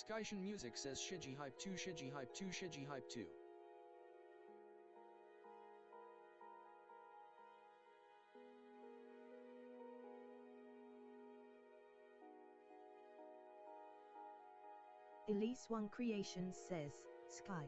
Skyshine Music says Shiji Hype 2 Shiji Hype 2 Shiji Hype 2. Elise One Creations says, Sky.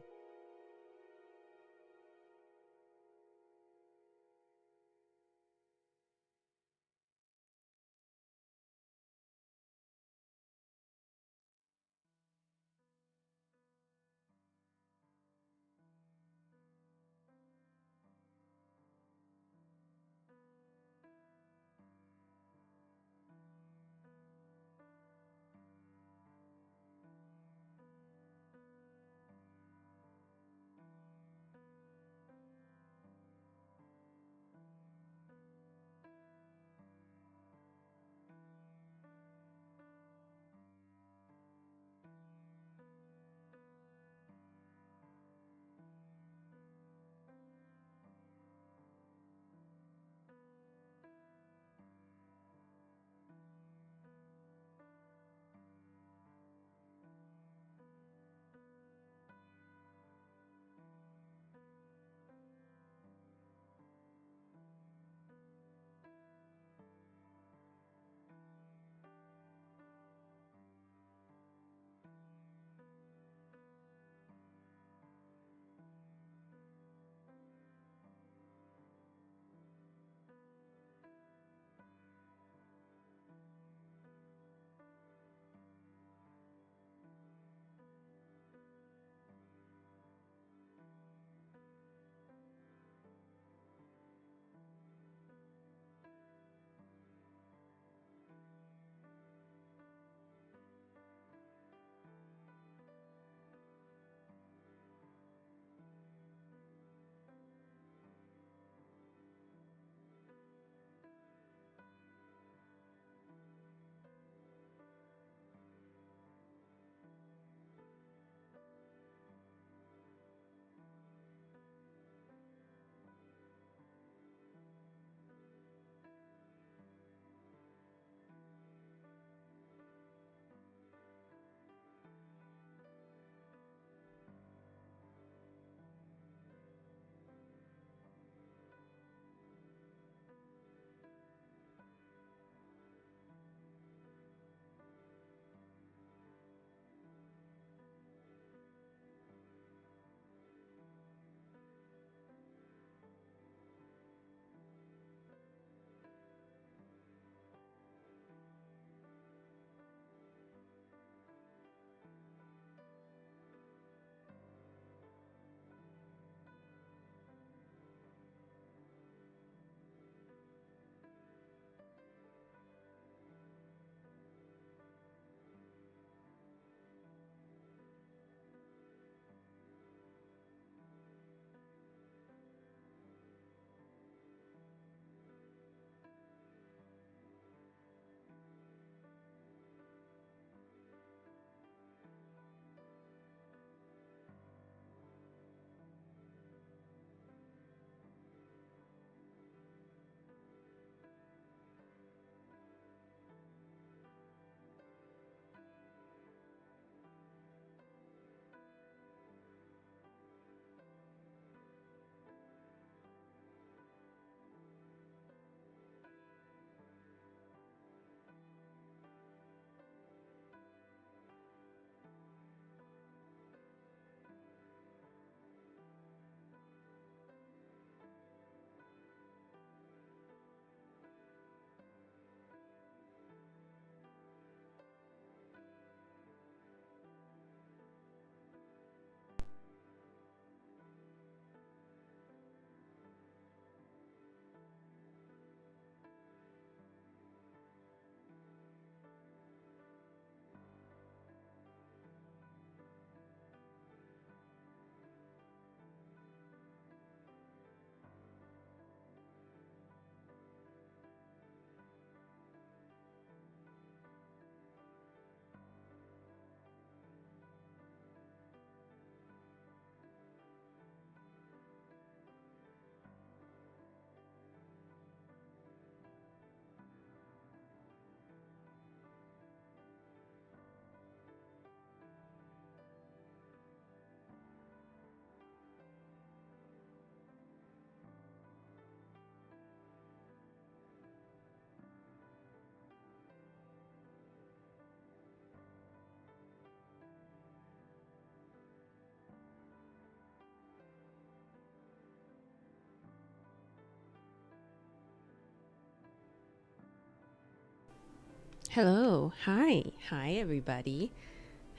Hello. Hi. Hi, everybody.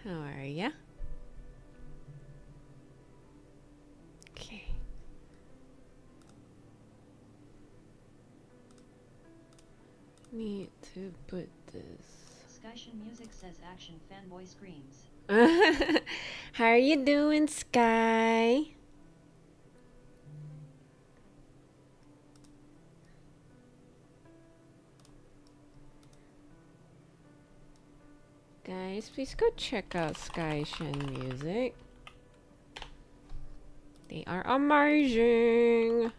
How are ya? Okay. Need to put this. Skyshin Music says action fanboy screams. How are you doing, Sky? Guys, please go check out Sky Shen Music. They are amazing.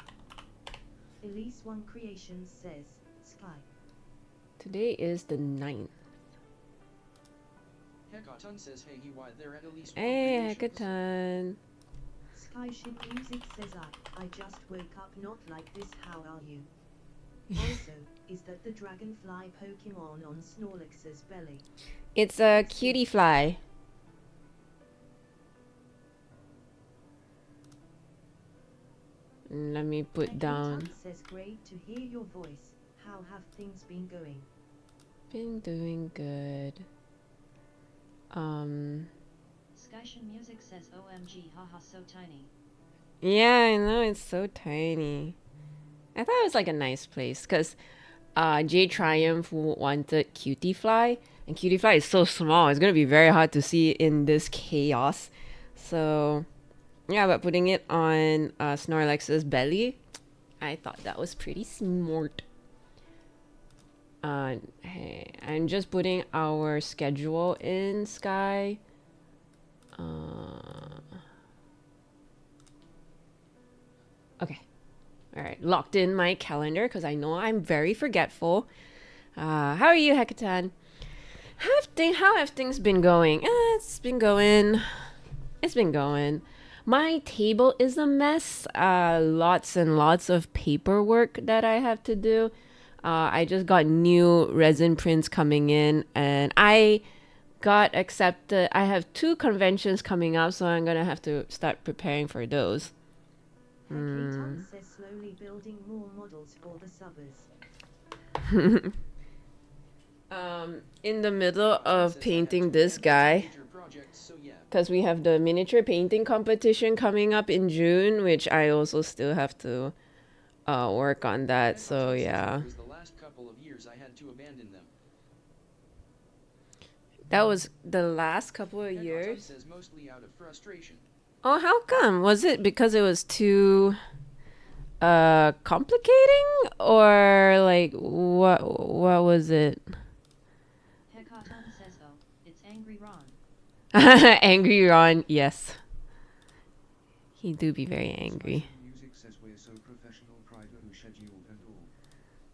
Elise One Creations says, Sky. Today is the 9th. Hekaton says hey why they're at least one Hey, creations. Hekaton. Sky Ship Music says I just woke up not like this, how are you? Also, is that the dragonfly Pokemon on Snorlax's belly? It's a cutie fly. Let me put down. Hekaton says great to hear your voice. How have things been going? Been doing good. Skyshin Music says OMG haha so tiny. Yeah, I know, it's so tiny. I thought it was like a nice place because J Triumph wanted Cutie Fly, and Cutie Fly is so small. It's gonna be very hard to see in this chaos. So yeah, but putting it on Snorlax's belly, I thought that was pretty smart. Hey, I'm just putting our schedule in, Sky. Okay. All right, locked in my calendar because I know I'm very forgetful. How are you, Hekaton? How have things been going? It's been going. It's been going. My table is a mess. Lots and lots of paperwork that I have to do. I just got new resin prints coming in, and I got accepted. I have 2 conventions coming up, so I'm gonna have to start preparing for those. Hekaton says slowly building more models for the subbers. In the middle Hekaton of says I painting have this 2 guy, major projects, so yeah. because we have the miniature painting competition coming up in June, which I also still have to work on that. So Hekaton says yeah, it was the last couple of years I had to abandon them. that was the last couple of Hekaton years. says mostly out of frustration. Oh, how come? Was it because it was too complicating, or like what was it? Hekaton says oh, it's Angry Ron. Angry Ron, yes. He do be very angry. Music says we're so professional, private, scheduled and all.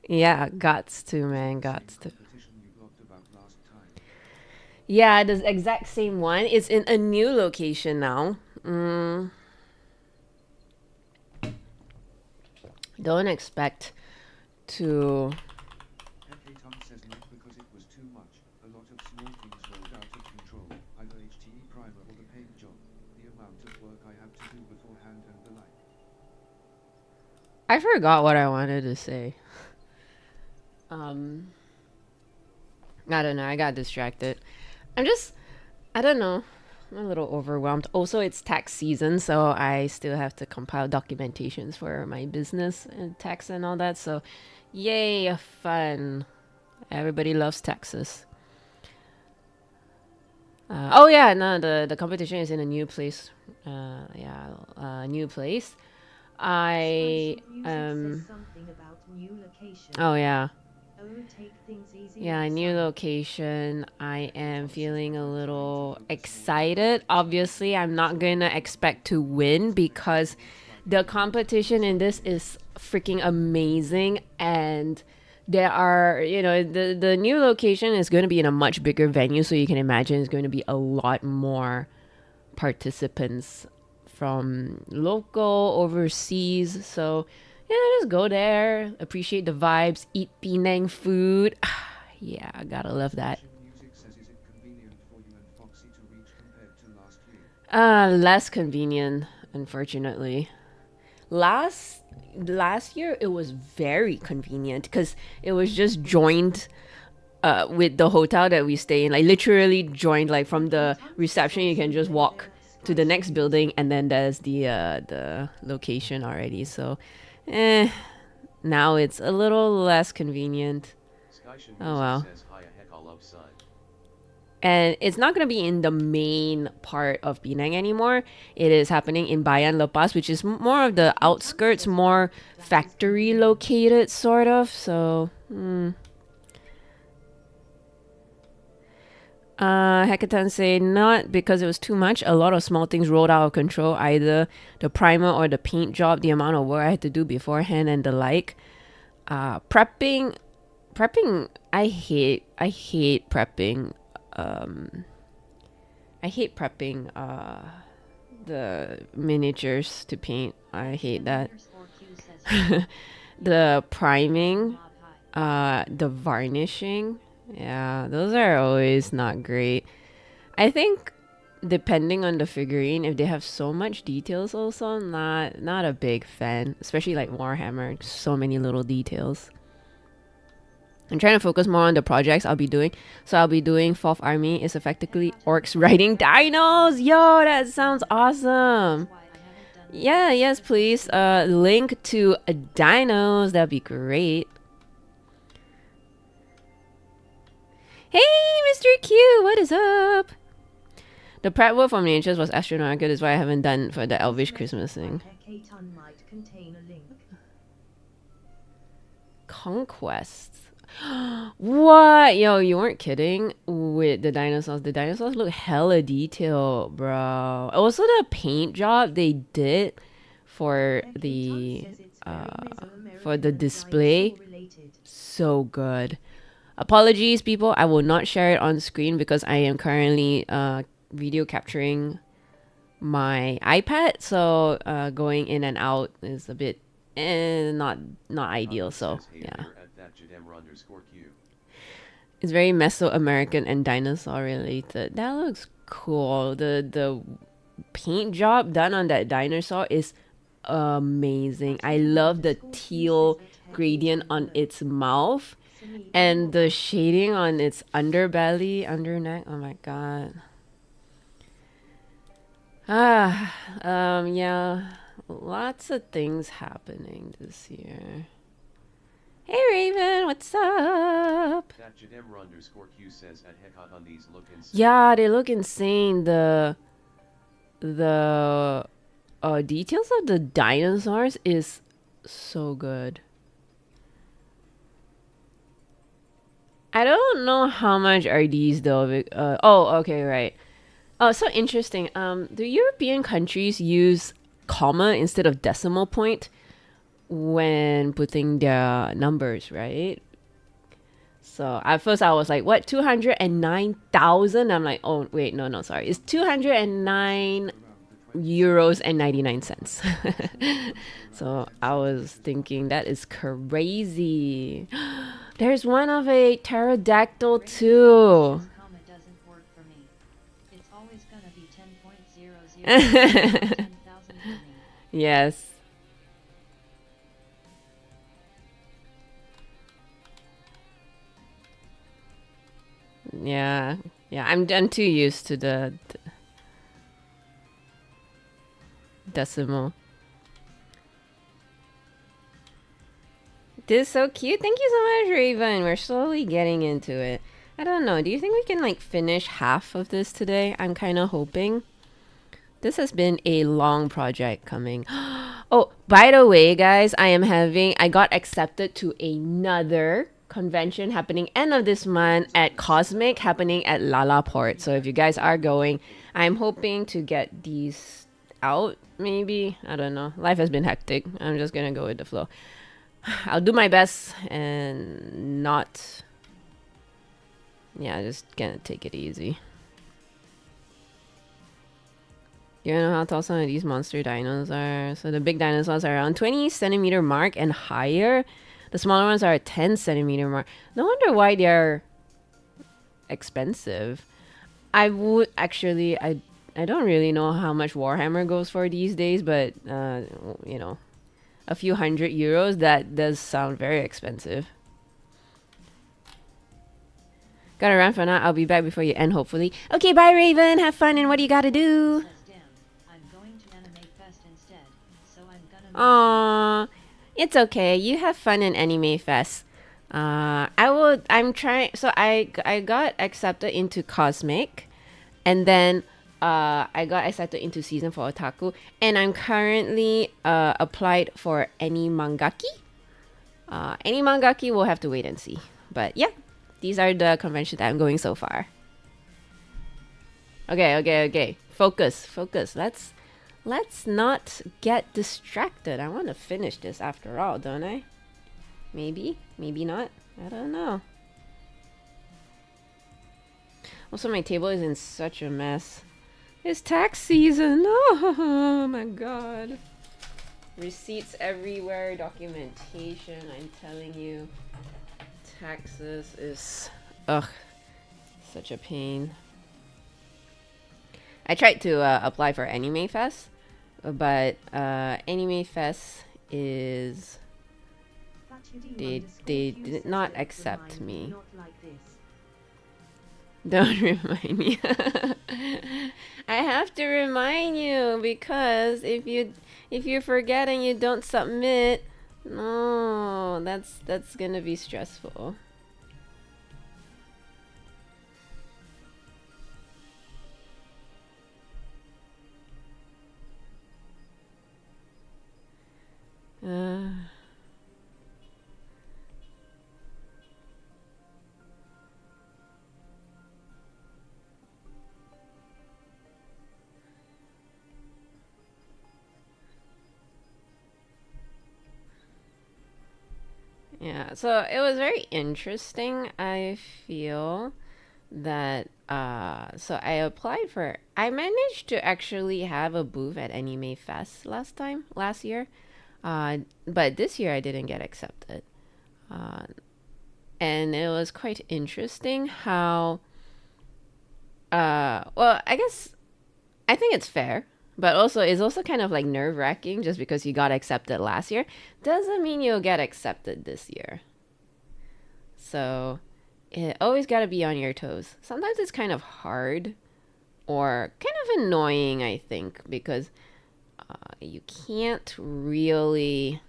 Yeah, gots to, man, gots to. Competition you blogged about last time. Yeah, the exact same one. It's in a new location now. Don't expect to. Hekaton says not because it was too much. A lot of small things rolled out of control. Either HTE primer or the paint job. The amount of work I have to do beforehand and the like. I forgot what I wanted to say. I don't know. I got distracted. I don't know. I'm a little overwhelmed. Also, it's tax season, so I still have to compile documentations for my business and tax and all that. So, yay, fun. Everybody loves taxes. Oh yeah, no, the competition is in a new place. New place. I Skyshin Music says something about new location. Oh yeah. Oh, take things easy. Yeah, on new some. location. I am feeling a little excited. Obviously, I'm not gonna expect to win because the competition in this is freaking amazing, and there are, the new location is going to be in a much bigger venue, so you can imagine it's going to be a lot more participants from local, overseas. So yeah, just go there, appreciate the vibes, eat Penang food. Yeah, I gotta love that. Music says is it convenient for you and Foxy to reach compared to last year? Less convenient, unfortunately. Last year it was very convenient because it was just joined with the hotel that we stay in, like literally joined, like from the reception you can just walk to the next building, and then there's the location already. So now it's a little less convenient. Oh wow. And it's not going to be in the main part of Penang anymore. It is happening in Bayan Lepas, which is more of the outskirts, more factory located sort of. So Hackathon say not because it was too much. A lot of small things rolled out of control, either the primer or the paint job, the amount of work I had to do beforehand and the like. Prepping, I hate prepping. I hate prepping the miniatures to paint. I hate that. The priming, the varnishing, yeah, those are always not great. I think depending on the figurine, if they have so much details, also not a big fan, especially like Warhammer, so many little details. I'm trying to focus more on the projects I'll be doing. So I'll be doing 4th Army is effectively orcs riding dinos. Yo, that sounds awesome. Yeah, yes, please. Link to dinos. That'd be great. Hey, Mr. Q, what is up? The prep work for miniatures was astronomical. That's why I haven't done for the Elvish Christmas thing. Conquests. What? Yo, you weren't kidding with the dinosaurs. The dinosaurs look hella detailed, bro. Also, the paint job they did for the display, so good. Apologies, people. I will not share it on screen because I am currently video capturing my iPad. So going in and out is a bit not ideal. So yeah. It's very Mesoamerican and dinosaur related. That looks cool. The paint job done on that dinosaur is amazing. I love the teal gradient on its mouth and the shading on its underbelly, underneck. Oh my god. Yeah, lots of things happening this year. Hey Raven, what's up? Yeah, they look insane. The details of the dinosaurs is so good. I don't know how much are these though. Oh, okay, right. Oh, so interesting. Do European countries use comma instead of decimal point when putting their numbers, right? So at first I was like, what, 209,000? I'm like, oh wait, no, sorry, it's 209 euros and 99 cents. So I was thinking that is crazy. There's one of a pterodactyl too. Yes. Yeah, I'm too used to the decimal. This is so cute. Thank you so much, Raven. We're slowly getting into it. I don't know. Do you think we can like finish half of this today? I'm kind of hoping. This has been a long project coming. Oh, by the way, guys, I got accepted to another convention happening end of this month at Cosmic, happening at Lalaport. So if you guys are going, I'm hoping to get these out, maybe. I don't know. Life has been hectic. I'm just gonna go with the flow. I'll do my best and not... Yeah, just gonna take it easy. You know how tall some of these monster dinos are? So the big dinosaurs are around 20 centimeter mark and higher. The smaller ones are 10 centimeter mark. No wonder why they're expensive. I would actually... I don't really know how much Warhammer goes for these days, but you know, a few €100, that does sound very expensive. Gotta run for now. I'll be back before you end, hopefully. Okay, bye, Raven. Have fun, and what do you gotta do? Says damn, I'm going to Anime Fest instead, so I'm gonna miss Aww, it's okay. You have fun in Anime Fest. I'm trying. So I got accepted into Cosmic, and then I got accepted into Season for Otaku, and I'm currently applied for Any Mangaki. Any Mangaki, we'll have to wait and see. But yeah, these are the conventions that I'm going so far. Okay. Focus. Let's not get distracted. I want to finish this after all, don't I? Maybe not. I don't know. Also, my table is in such a mess. It's tax season. Oh my god. Receipts everywhere, documentation. I'm telling you, taxes is such a pain. I tried to apply for Anime Fest, but Anime Fest is they did not accept me. Not like this. Don't remind me. I have to remind you because if you forget and you don't submit, no, that's gonna be stressful. Yeah, so it was very interesting. I feel that so I managed to actually have a booth at Anime Fest last year. But this year I didn't get accepted. And it was quite interesting how well, I think it's fair, but also it's also kind of like nerve-wracking just because you got accepted last year doesn't mean you'll get accepted this year. So it always got to be on your toes. Sometimes it's kind of hard or kind of annoying, I think, because you can't really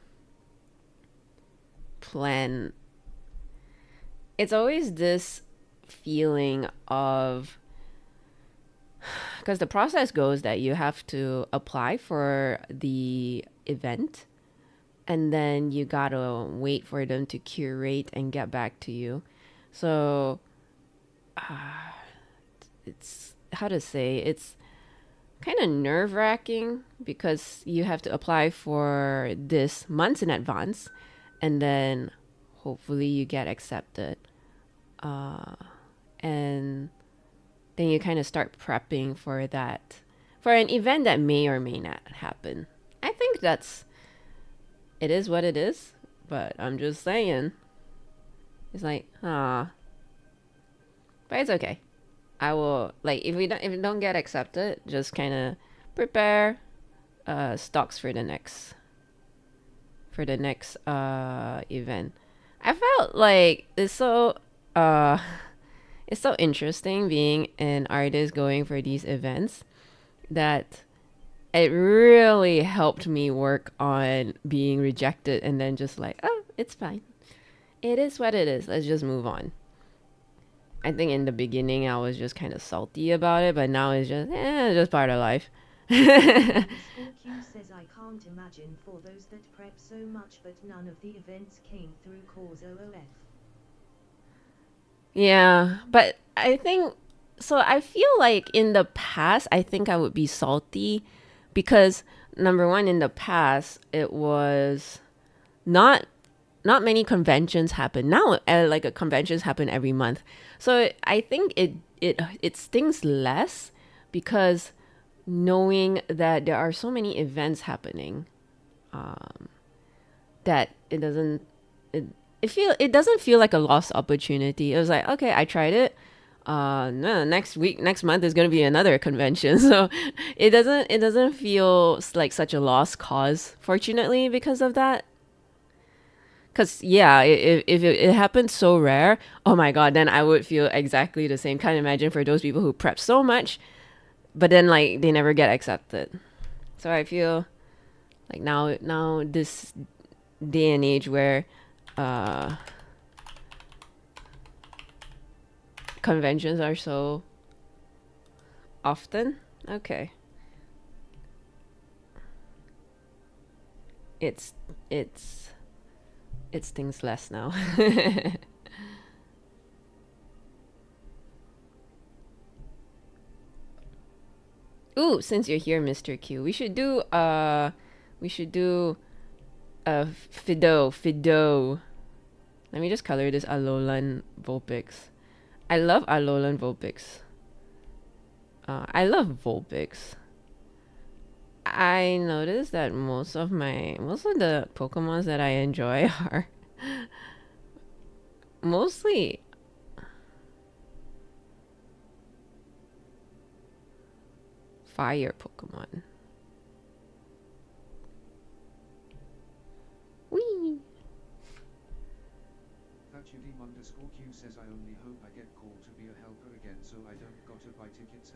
plan. It's always this feeling of, because the process goes that you have to apply for the event and then you gotta wait for them to curate and get back to you. So it's how to say, it's kind of nerve-wracking because you have to apply for this months in advance and then hopefully you get accepted, and then you kind of start prepping for that, for an event that may or may not happen. I think it is what it is, but I'm just saying, it's like, but it's okay. I will, like, if you don't get accepted, just kind of prepare stocks for the next event. I felt like it's so interesting being an artist going for these events that it really helped me work on being rejected and then just like, oh, it's fine. It is what it is. Let's just move on. I think in the beginning I was just kind of salty about it, but now it's just part of life. Scorq says I can't imagine for those that prep so much but none of the events came through cause OOF. Yeah, but I think so. I feel like in the past, I think I would be salty because number one, in the past, it was not many conventions happen. Now, like conventions happen every month. So I think it stings less because knowing that there are so many events happening, that it doesn't doesn't feel like a lost opportunity. It was like, okay, I tried it. No, next month is gonna be another convention, so it doesn't feel like such a lost cause. Fortunately, because of that, Cause yeah, if it happens so rare, oh my god, then I would feel exactly the same. Can't imagine for those people who prep so much, but then like they never get accepted. So I feel like now this day and age where conventions are so often, okay, it's stings less now. Ooh, since you're here, Mr. Q, we should do Fido. Let me just color this Alolan Vulpix. I love Alolan Vulpix. I love Vulpix. I noticed that most of the Pokemons that I enjoy are mostly fire Pokemon. Whee! ThatchUDim_Q says I only hope I get called to be a helper again so I don't gotta buy tickets.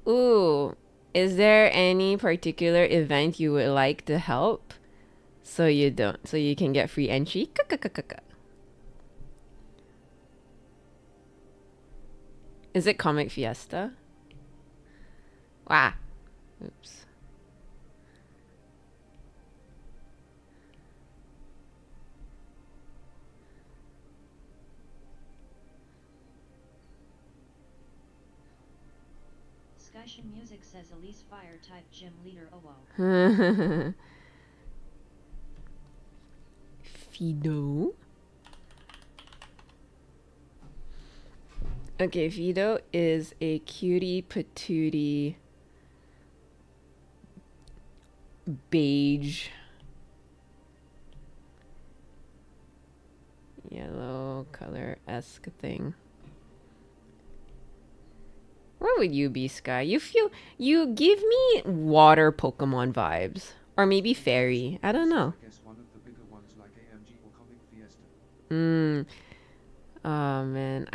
Ooh, is there any particular event you would like to help so you can get free entry? Is it Comic Fiesta? Wow. Oops. Discussion music says Elise Fire type gym leader Owo. Fido. Okay, Fido is a cutie patootie beige yellow color-esque thing. What would you be, Sky? You give me water Pokemon vibes. Or maybe fairy. I don't know. I guess one of the bigger ones like AMG or Comic Fiesta. Oh man.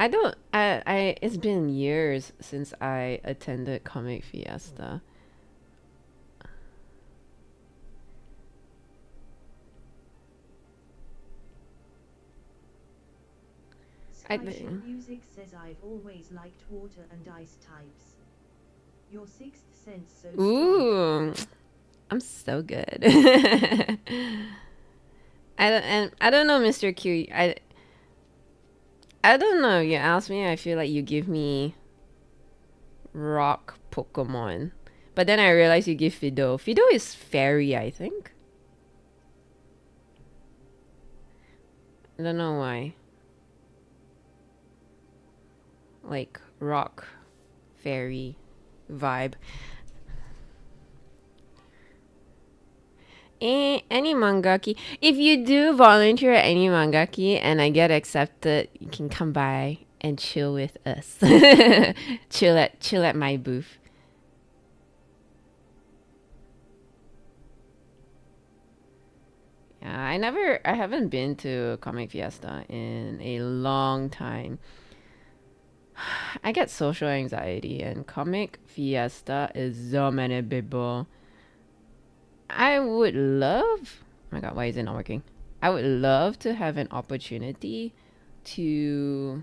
It's been years since I attended Comic Fiesta. Skyship Music says I've always liked water and ice types. Your sixth sense so strong. Ooh, I'm so good. I don't know, Mr. Q. I don't know. You asked me. I feel like you give me rock Pokemon, but then I realized you give Fido. Fido is fairy, I think. I don't know why. Like rock fairy vibe. Any mangaki. If you do volunteer at any mangaki and I get accepted, you can come by and chill with us. chill at my booth. Yeah, I haven't been to Comic Fiesta in a long time. I get social anxiety and Comic Fiesta is so many people. I would love... Oh my god, why is it not working? I would love to have an opportunity to...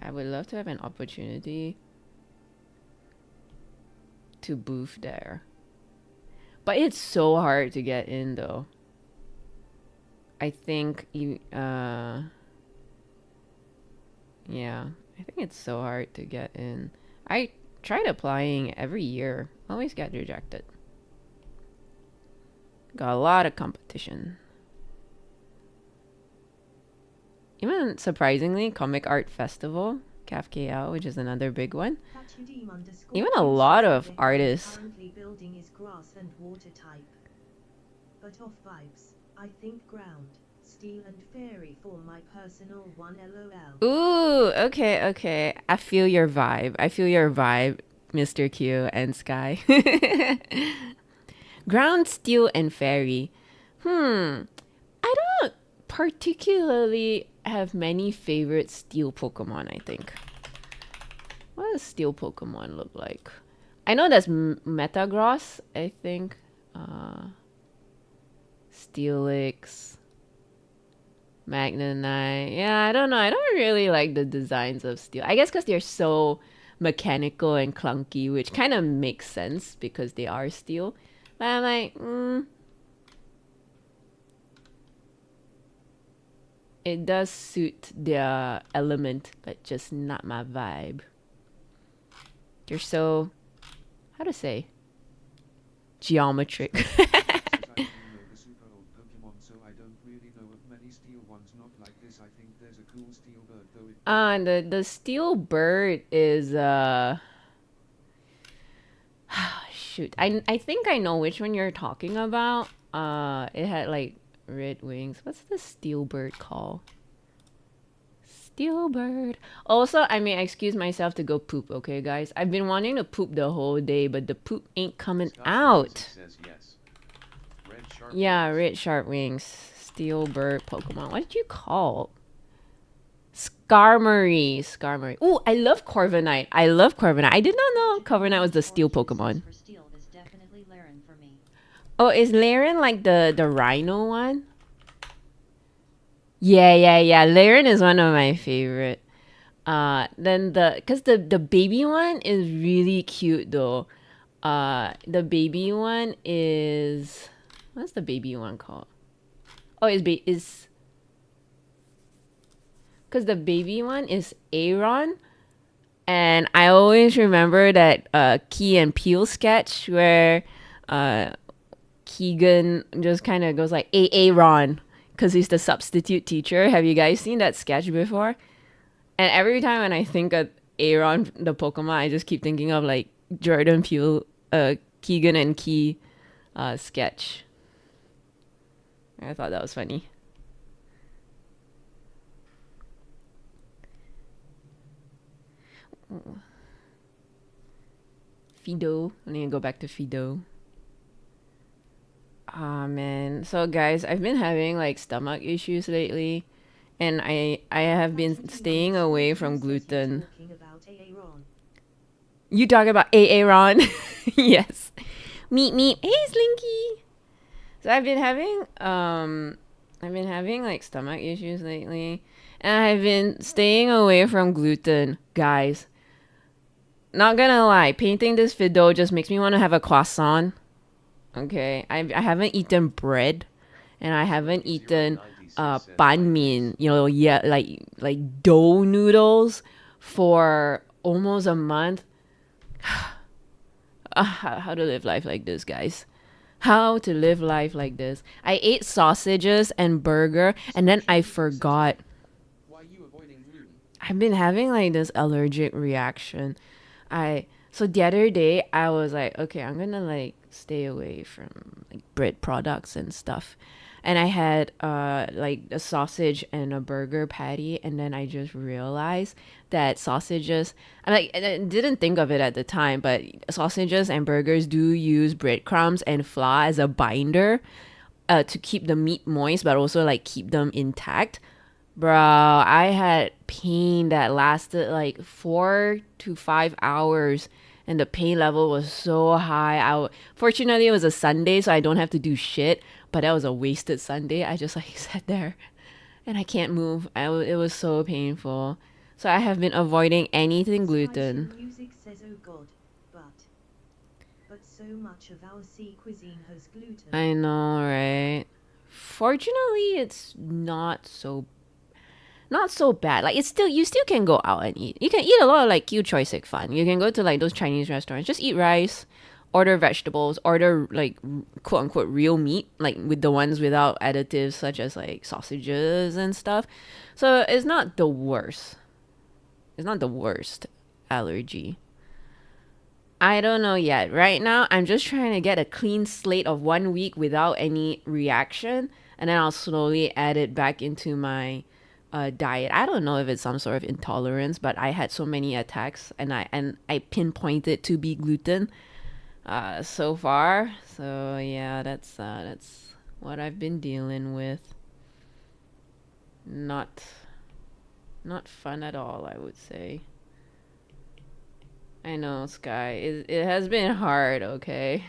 I would love to have an opportunity to booth there. But it's so hard to get in though. I think you... Yeah, I think it's so hard to get in. I tried applying every year. Always get rejected. Got a lot of competition. Even surprisingly, Comic Art Festival, CAF-KL, which is another big one. Even a lot of artists. Currently building is grass and water type. But off vibes, I think ground, steel and fairy for my personal one LOL. Ooh, okay. I feel your vibe. Mr. Q and Sky. Ground, Steel, and Fairy. I don't particularly have many favorite Steel Pokemon, I think. What does Steel Pokemon look like? I know there's Metagross, I think. Steelix. Magnemite. Yeah, I don't know. I don't really like the designs of Steel. I guess because they're so mechanical and clunky, which kind of makes sense because they are Steel. But I'm like, it does suit their element, but just not my vibe. They're so, how to say, geometric. Since I only know the super old Pokemon, so I don't really know of many steel ones not like this. I think there's a cool steel bird though. The steel bird is shoot. I think I know which one you're talking about. It had like red wings. What's the steel bird called? Steel bird. Also, I may excuse myself to go poop, okay, guys? I've been wanting to poop the whole day, but the poop ain't coming out. Says yes. Red sharp Yeah, wings. red sharp wings. Steel bird Pokemon. What did you call? Skarmory. Skarmory. Ooh, I love Corviknight. I love Corviknight. I did not know Corviknight was the steel Pokemon. For steel is definitely Laren for me. Oh, is Laren like the rhino one? Yeah. Laren is one of my favorite. Then cause the baby one is really cute though. The baby one is, what's the baby one called? Oh, cause the baby one is Aaron, and I always remember that Key and Peele sketch where Keegan just kind of goes like Aaron, because he's the substitute teacher. Have you guys seen that sketch before? And every time when I think of Aaron, the Pokemon, I just keep thinking of like Jordan Peele, Keegan and Key sketch. I thought that was funny. Fido. I need to go back to Fido. Ah, man. So guys, I've been having like stomach issues lately, and I have been staying away from gluten. Talking about Aaron. You talk about Aaron? Yes. Meet. Hey, Slinky. So I've been having like stomach issues lately, and I've been staying away from gluten, guys. Not gonna lie, painting this Fido just makes me want to have a croissant. Okay, I haven't eaten bread, and I haven't eaten banh mi, like dough noodles for almost a month. How to live life like this, guys? How to live life like this? I ate sausages and burger, and then I forgot. Why you avoiding gluten? I've been having like this allergic reaction. So the other day I was like, okay, I'm gonna like stay away from like bread products and stuff. And I had like a sausage and a burger patty, and then I just realized that sausages, I didn't think of it at the time, but sausages and burgers do use breadcrumbs and flour as a binder to keep the meat moist, but also like keep them intact. Bro, I had pain that lasted like 4 to 5 hours, and the pain level was so high. Fortunately, it was a Sunday, so I don't have to do shit. But that was a wasted Sunday. I just like sat there, and I can't move. It was so painful. So I have been avoiding anything gluten. Music says, oh God, but so much of our sea cuisine has gluten. I know, right? Fortunately, it's not so bad. Like, it's still, you still can go out and eat. You can eat a lot of like cute choice fun. You can go to like those Chinese restaurants, just eat rice, order vegetables, order like quote unquote real meat, like with the ones without additives such as like sausages and stuff. So it's not the worst. It's not the worst allergy. I don't know yet. Right now, I'm just trying to get a clean slate of 1 week without any reaction, and then I'll slowly add it back into my diet. I don't know if it's some sort of intolerance, but I had so many attacks, and I pinpointed to be gluten so far. So yeah, that's what I've been dealing with. Not fun at all, I would say. I know, Sky. It has been hard, okay?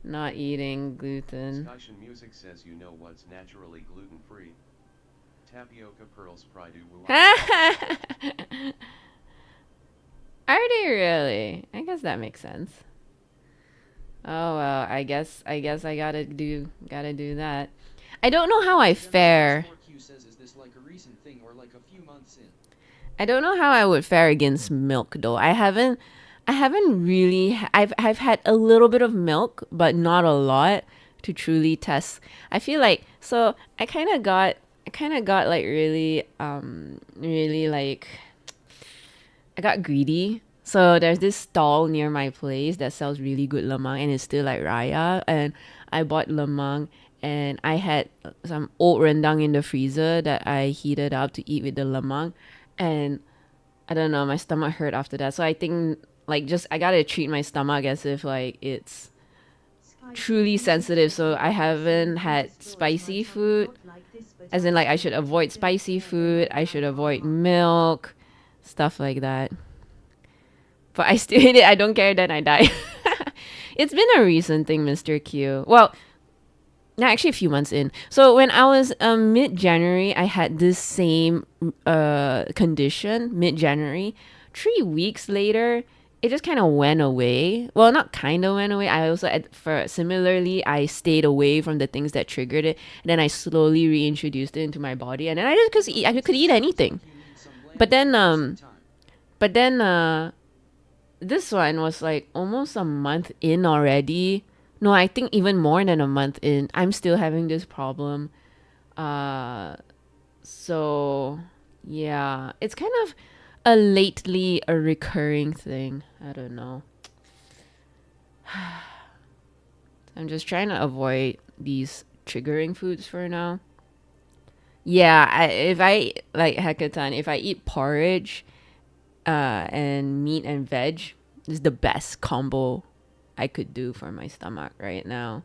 Not eating gluten. Skytian Music says you know what's naturally gluten-free. Tapioca pearls pride Are they really? I guess that makes sense. Oh well, I guess I gotta do that. I don't know how I fare. Q says, is this like a recent thing or like a few months in? I don't know how I would fare against milk though. I haven't really I've had a little bit of milk, but not a lot to truly test. I feel like so I kind of got like really like I got greedy. So there's this stall near my place that sells really good lemang, and it's still like raya, and I bought lemang, and I had some old rendang in the freezer that I heated up to eat with the lemang, and I don't know, my stomach hurt after that. So I think like just I gotta treat my stomach as if like it's truly sensitive. So I haven't had spicy food, as in like I should avoid spicy food, I should avoid milk, stuff like that. But I still hate it. I don't care, then I die. It's been a recent thing, Mr. Q. Well, actually a few months in. So when I was mid-January, I had this same condition, mid-January. 3 weeks later, it just kind of went away. Well, not kind of went away. I also, similarly, I stayed away from the things that triggered it. And then I slowly reintroduced it into my body. And then I just could eat anything. But then, this one was like almost a month in already. No, I think even more than a month in. I'm still having this problem. So yeah, it's kind of a recurring thing. I don't know. I'm just trying to avoid these triggering foods for now. Yeah, if I like Hackathon, if I eat porridge and meat and veg, is the best combo I could do for my stomach right now.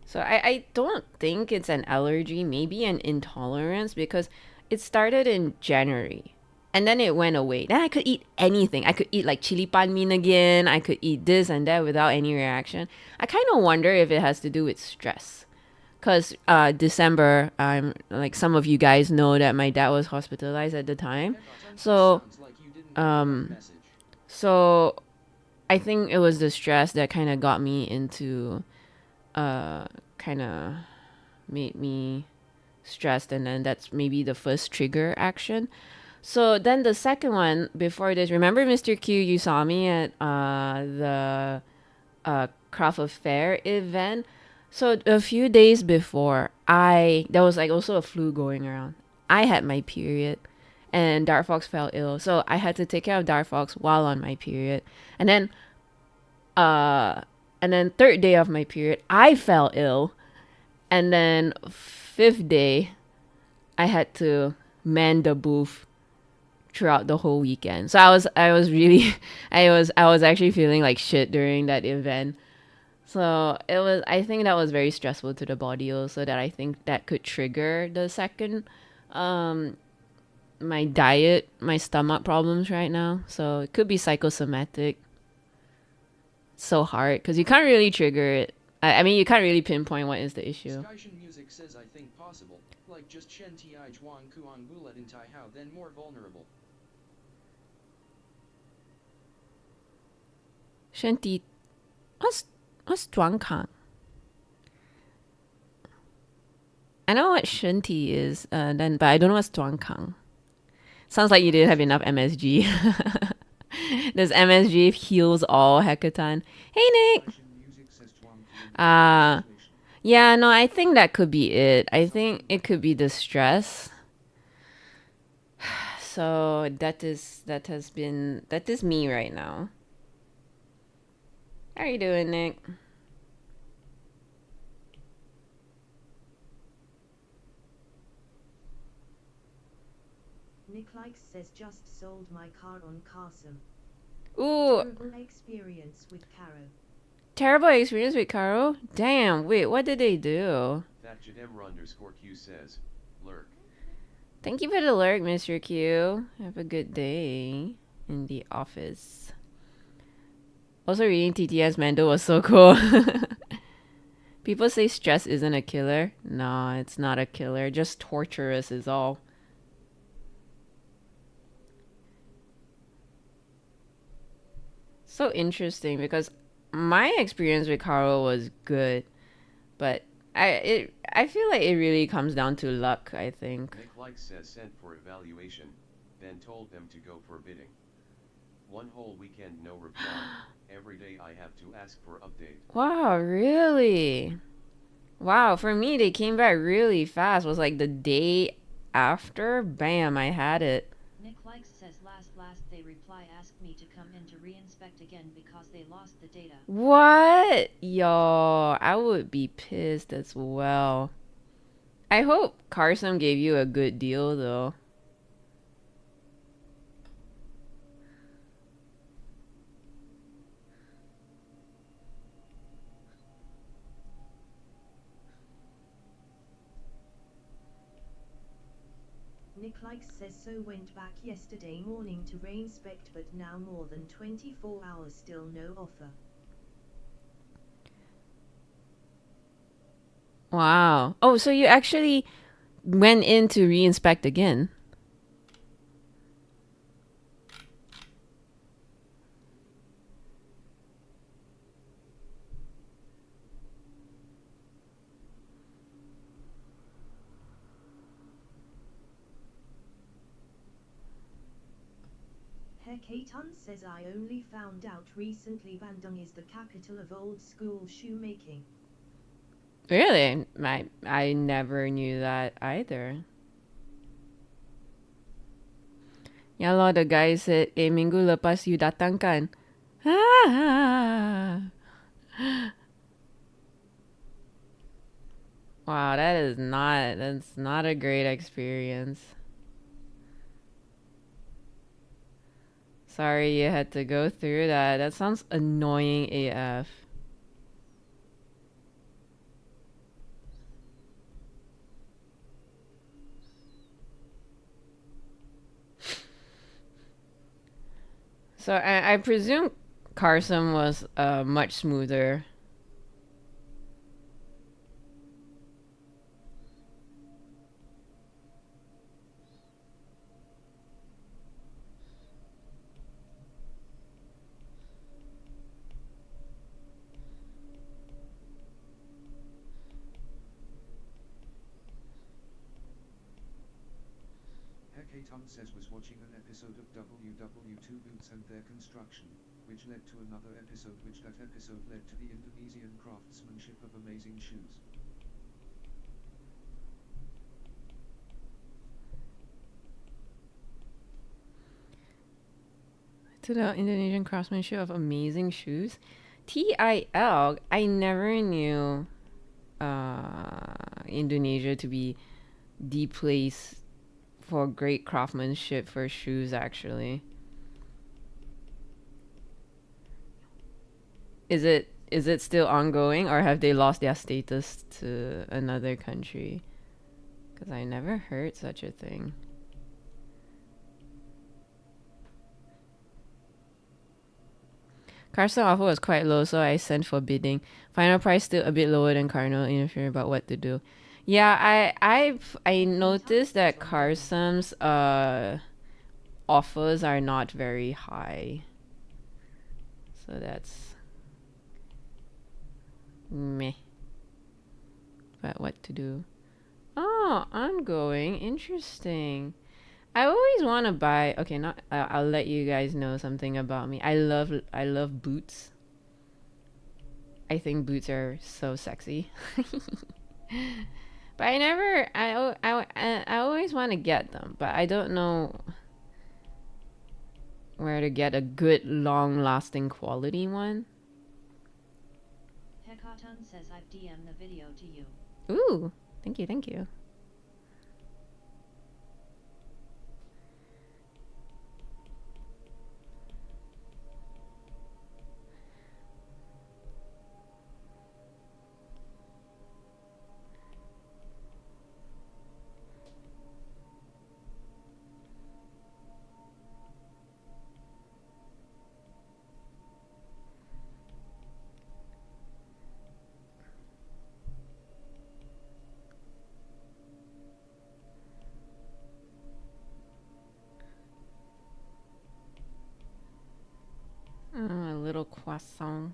So I don't think it's an allergy, maybe an intolerance, because it started in January. And then it went away. Then I could eat anything. I could eat like chili pan min again. I could eat this and that without any reaction. I kind of wonder if it has to do with stress. Because December, like some of you guys know that my dad was hospitalized at the time. So, so I think it was the stress that kind of got me into, kind of made me stressed. And then that's maybe the first trigger action. So then the second one before this, remember Mr. Q, you saw me at the Craft of Fair event. So a few days before, there was like also a flu going around. I had my period, and Dark Fox fell ill, so I had to take care of Dark Fox while on my period. And then third day of my period, I fell ill, and then fifth day, I had to man the booth throughout the whole weekend. So I was really I was actually feeling like shit during that event. So I think that was very stressful to the body also, that I think that could trigger the second my diet, my stomach problems right now. So it could be psychosomatic. So hard because you can't really trigger it. I mean, you can't really pinpoint what is the issue. Skytian Music says, I think possible. Like just Shen Ti Juan Kuang Bulet in Tai Hao, then more vulnerable. Shanti, what's Zhuang Kang? I know what Shanti is, but I don't know what's Zhuang Kang. Sounds like you didn't have enough MSG. Does MSG heals all Hackathon? Hey Nick. Yeah, no, I think that could be it. I think it could be the stress. So that is me right now. How are you doing, Nick? Nick Likes says just sold my car on Carsome. Ooh, Terrible experience with Caro. terrible experience with Caro? Damn, wait, what did they do? Thatjedemra_Q says, lurk. Thank you for the lurk, Mr. Q. Have a good day in the office. Also, reading TTS Mando was so cool. People say stress isn't a killer. No, it's not a killer. Just torturous is all. So interesting because my experience with Carl was good, but I feel like it really comes down to luck, I think. Nick Likes says sent for evaluation, then told them to go for bidding. One whole weekend no reply. Every day I have to ask for update. Wow, really? Wow, for me they came back really fast. It was like the day after, bam, I had it. Nick Likes says last they reply asked me to come in to re-inspect again because they lost the data. What? Yo, I would be pissed as well. I hope Carsome gave you a good deal though. Nick Likes says so went back yesterday morning to re-inspect but now more than 24 hours still no offer. Wow. Oh, so you actually went in to re-inspect again? Hekaton says I only found out recently Bandung is the capital of old school shoemaking. Really? I never knew that either. Ya lo, the guy said, minggu lepas you datang kan? Ah. Wow, that's not a great experience. Sorry you had to go through that. That sounds annoying AF. So I presume Carsome was much smoother. Hekaton says was watching an episode of WW2 Boots and their construction, which led to another episode which that episode led to the Indonesian craftsmanship of amazing shoes. To the Indonesian craftsmanship of amazing shoes. TIL, I never knew Indonesia to be the place for great craftsmanship for shoes, actually. Is it still ongoing, or have they lost their status to another country? Because I never heard such a thing. Carsome offer was quite low, so I sent for bidding. Final price still a bit lower than Cardinal, interfering about what to do. Yeah, I noticed that Carsome's offers are not very high. So that's meh. But what to do? Oh, ongoing. Interesting. I always want to buy. Okay, not. I'll let you guys know something about me. I love boots. I think boots are so sexy. But I never. I always want to get them, but I don't know. where to get a good, long-lasting quality one. Hekaton says I've DM'd the video to you. Ooh, thank you, thank you. A little croissant.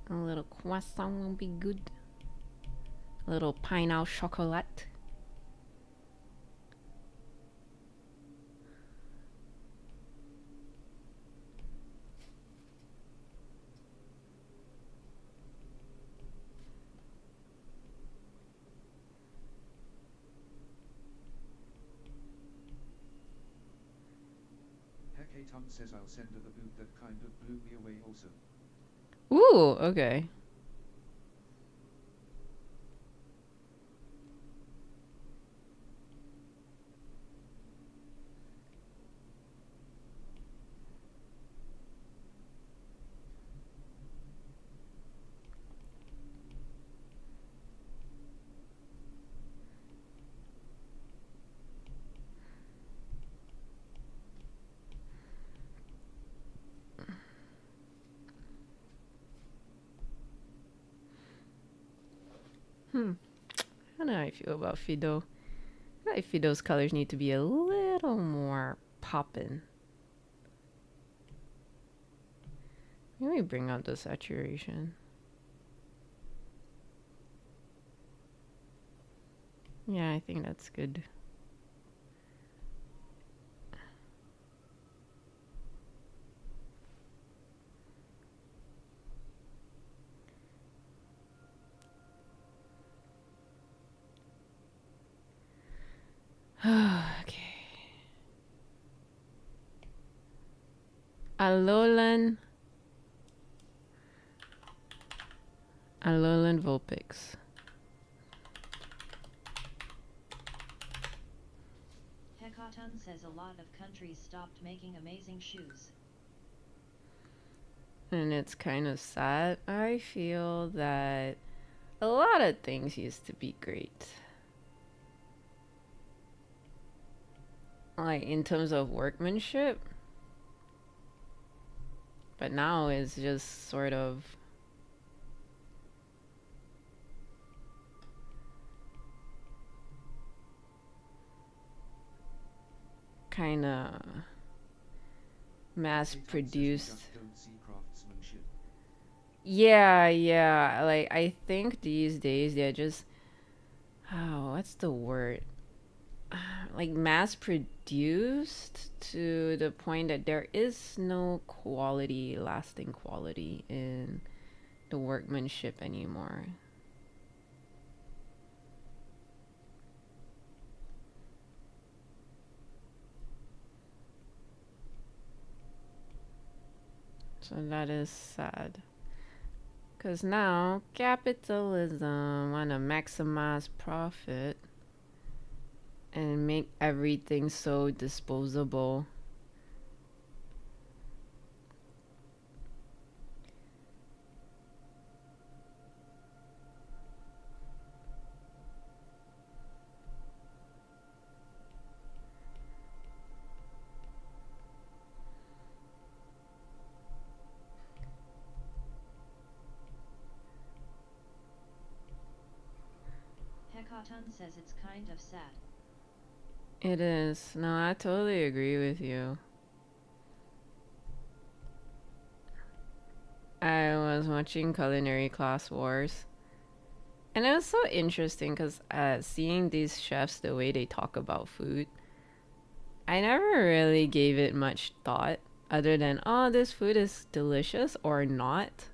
A little croissant will be good. A little pineapple chocolate. Hekaton says I'll send her the boot that kind of blew me away also. Ooh, okay. How do I feel about Fido? I feel like Fido's colors need to be a little more poppin'. Maybe bring out the saturation. Yeah, I think that's good. Okay. Alolan Vulpix. Hekaton says a lot of countries stopped making amazing shoes. And it's kind of sad. I feel that a lot of things used to be great. Like in terms of workmanship. But now it's just sort of kind of mass produced. Don't see craftsmanship. Yeah, like I think these days they're just what's the word? Like mass produced to the point that there is no quality, lasting quality in the workmanship anymore. So that is sad. Because now capitalism want to maximize profit and make everything so disposable. Hekaton says it's kind of sad. It is. No, I totally agree with you. I was watching Culinary Class Wars. And it was so interesting because seeing these chefs, the way they talk about food, I never really gave it much thought other than, oh, this food is delicious or not.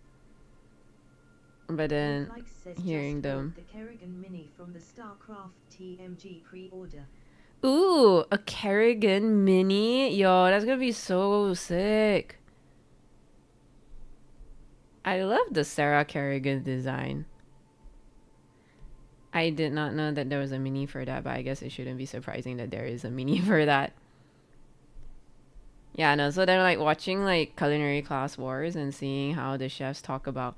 but then Nick Likes says hearing just bought them. the Kerrigan Mini from the StarCraft TMG pre-order. Ooh, a Kerrigan Mini. Yo, that's gonna be so sick. I love the Sarah Kerrigan design. I did not know that there was a mini for that, but I guess it shouldn't be surprising that there is a mini for that. Yeah, no, so they're like watching like Culinary Class Wars and seeing how the chefs talk about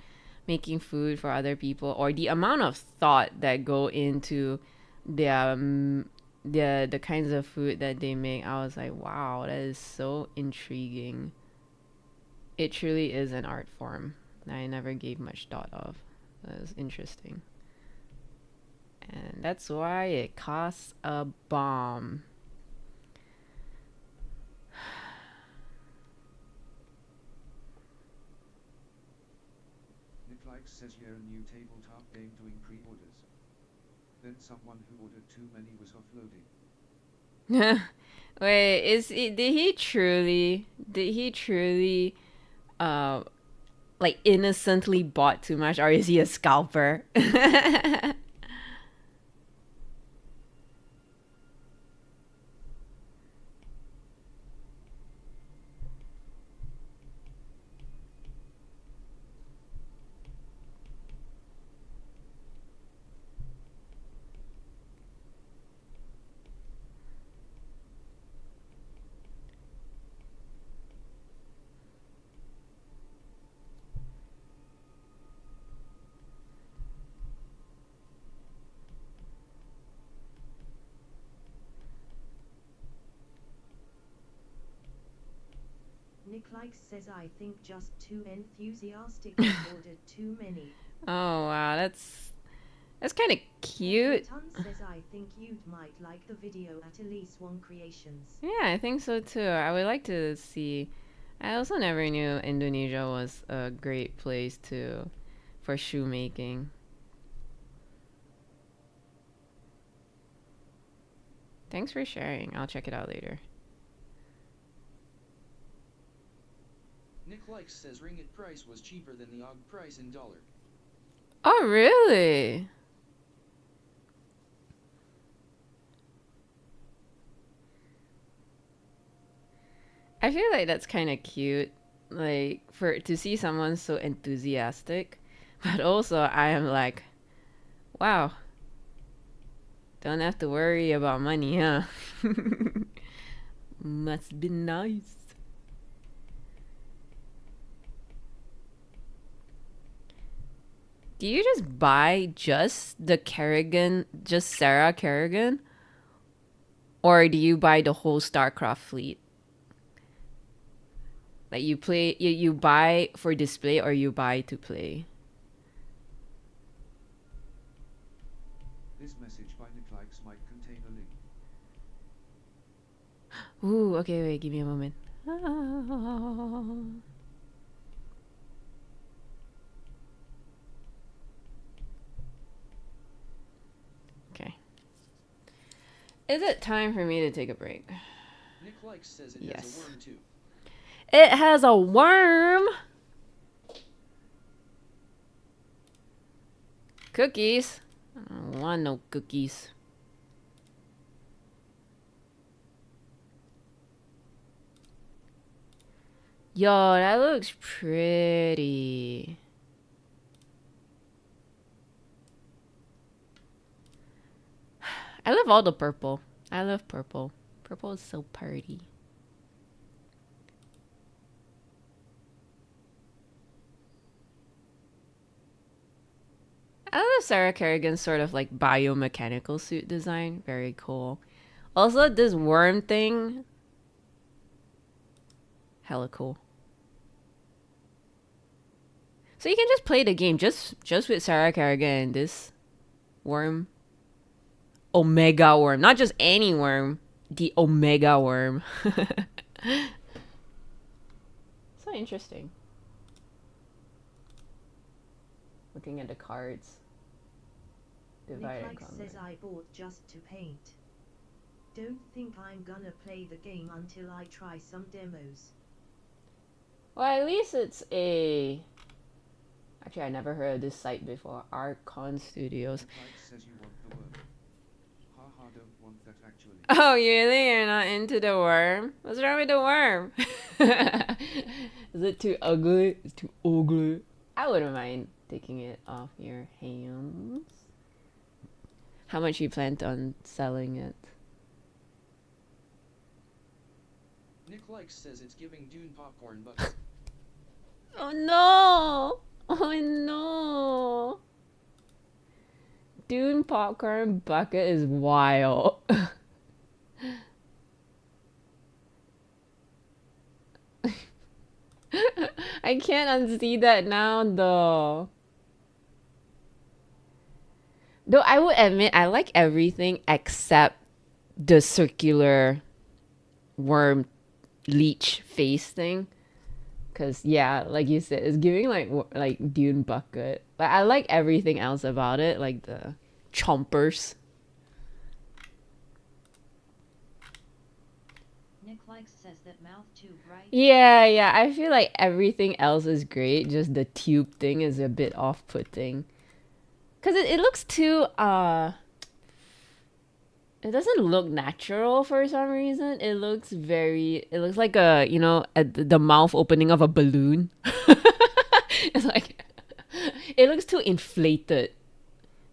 making food for other people, or the amount of thought that go into their the kinds of food that they make. I was like, wow, that is so intriguing. It truly is an art form that I never gave much thought of. That was interesting. And that's why it costs a bomb. Nick Likes says here a new tabletop game doing pre-orders. Then someone who ordered too many was offloading. Wait, did he truly like innocently bought too much, or is he a scalper? Nick Likes says I think just too enthusiastic and ordered too many. Oh wow, that's kind of cute. Ton says I think you might like the video at Elise One Creations. Yeah, I think so too. I would like to see. I also never knew Indonesia was a great place for shoemaking. Thanks for sharing. I'll check it out later. Nick Likes says ringgit price was cheaper than the AUG price in dollar. Oh, really? I feel like that's kind of cute, like to see someone so enthusiastic, but also I am like, wow, don't have to worry about money, huh? Must be nice. Do you just buy just the Kerrigan, just Sarah Kerrigan? Or do you buy the whole StarCraft fleet? Like you buy for display, or you buy to play? This message by Nick Likes might contain a link. Ooh, okay, wait, give me a moment. Okay. Is it time for me to take a break? Nick Likes says it Yes. has a worm too. It has a worm! Cookies? I don't want no cookies. Yo, that looks pretty. I love all the purple. I love purple. Purple is so pretty. I love Sarah Kerrigan's sort of like biomechanical suit design. Very cool. Also, this worm thing. Hella cool. So you can just play the game just with Sarah Kerrigan and this worm. Omega worm. Not just any worm. The Omega worm. So interesting. Looking at the cards. Divide Nick and Likes conquer. says I bought just to paint. Don't think I'm gonna play the game until I try some demos. Well, at least it's a Actually, I never heard of this site before. Archon Studios. Mike says you want the worm. Haha, don't want that actually. Oh, really? You're not into the worm? What's wrong with the worm? Is it too ugly? It's too ugly. I wouldn't mind taking it off your hands. How much you planned on selling it? Nick Likes says it's giving Dune popcorn bucket. Oh no! Oh no! Dune popcorn bucket is wild. I can't unsee that now though. Though I would admit I like everything except the circular worm leech face thing. Cause yeah, like you said, it's giving like Dune bucket. But I like everything else about it, like the chompers. Nick Likes says that mouth too bright. Yeah, I feel like everything else is great. Just the tube thing is a bit off-putting. Cause it looks too it doesn't look natural for some reason. It looks like a, you know, the mouth opening of a balloon. It's like, it looks too inflated.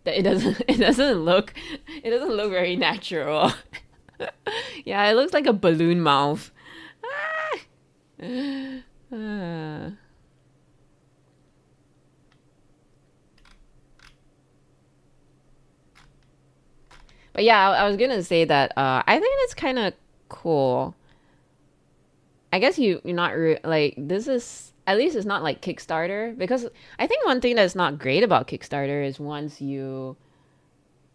That it doesn't look very natural. Yeah, it looks like a balloon mouth. Ah. But yeah, I was gonna say that I think it's kind of cool. I guess you're not like, this is, at least it's not like Kickstarter, because I think one thing that's not great about Kickstarter is once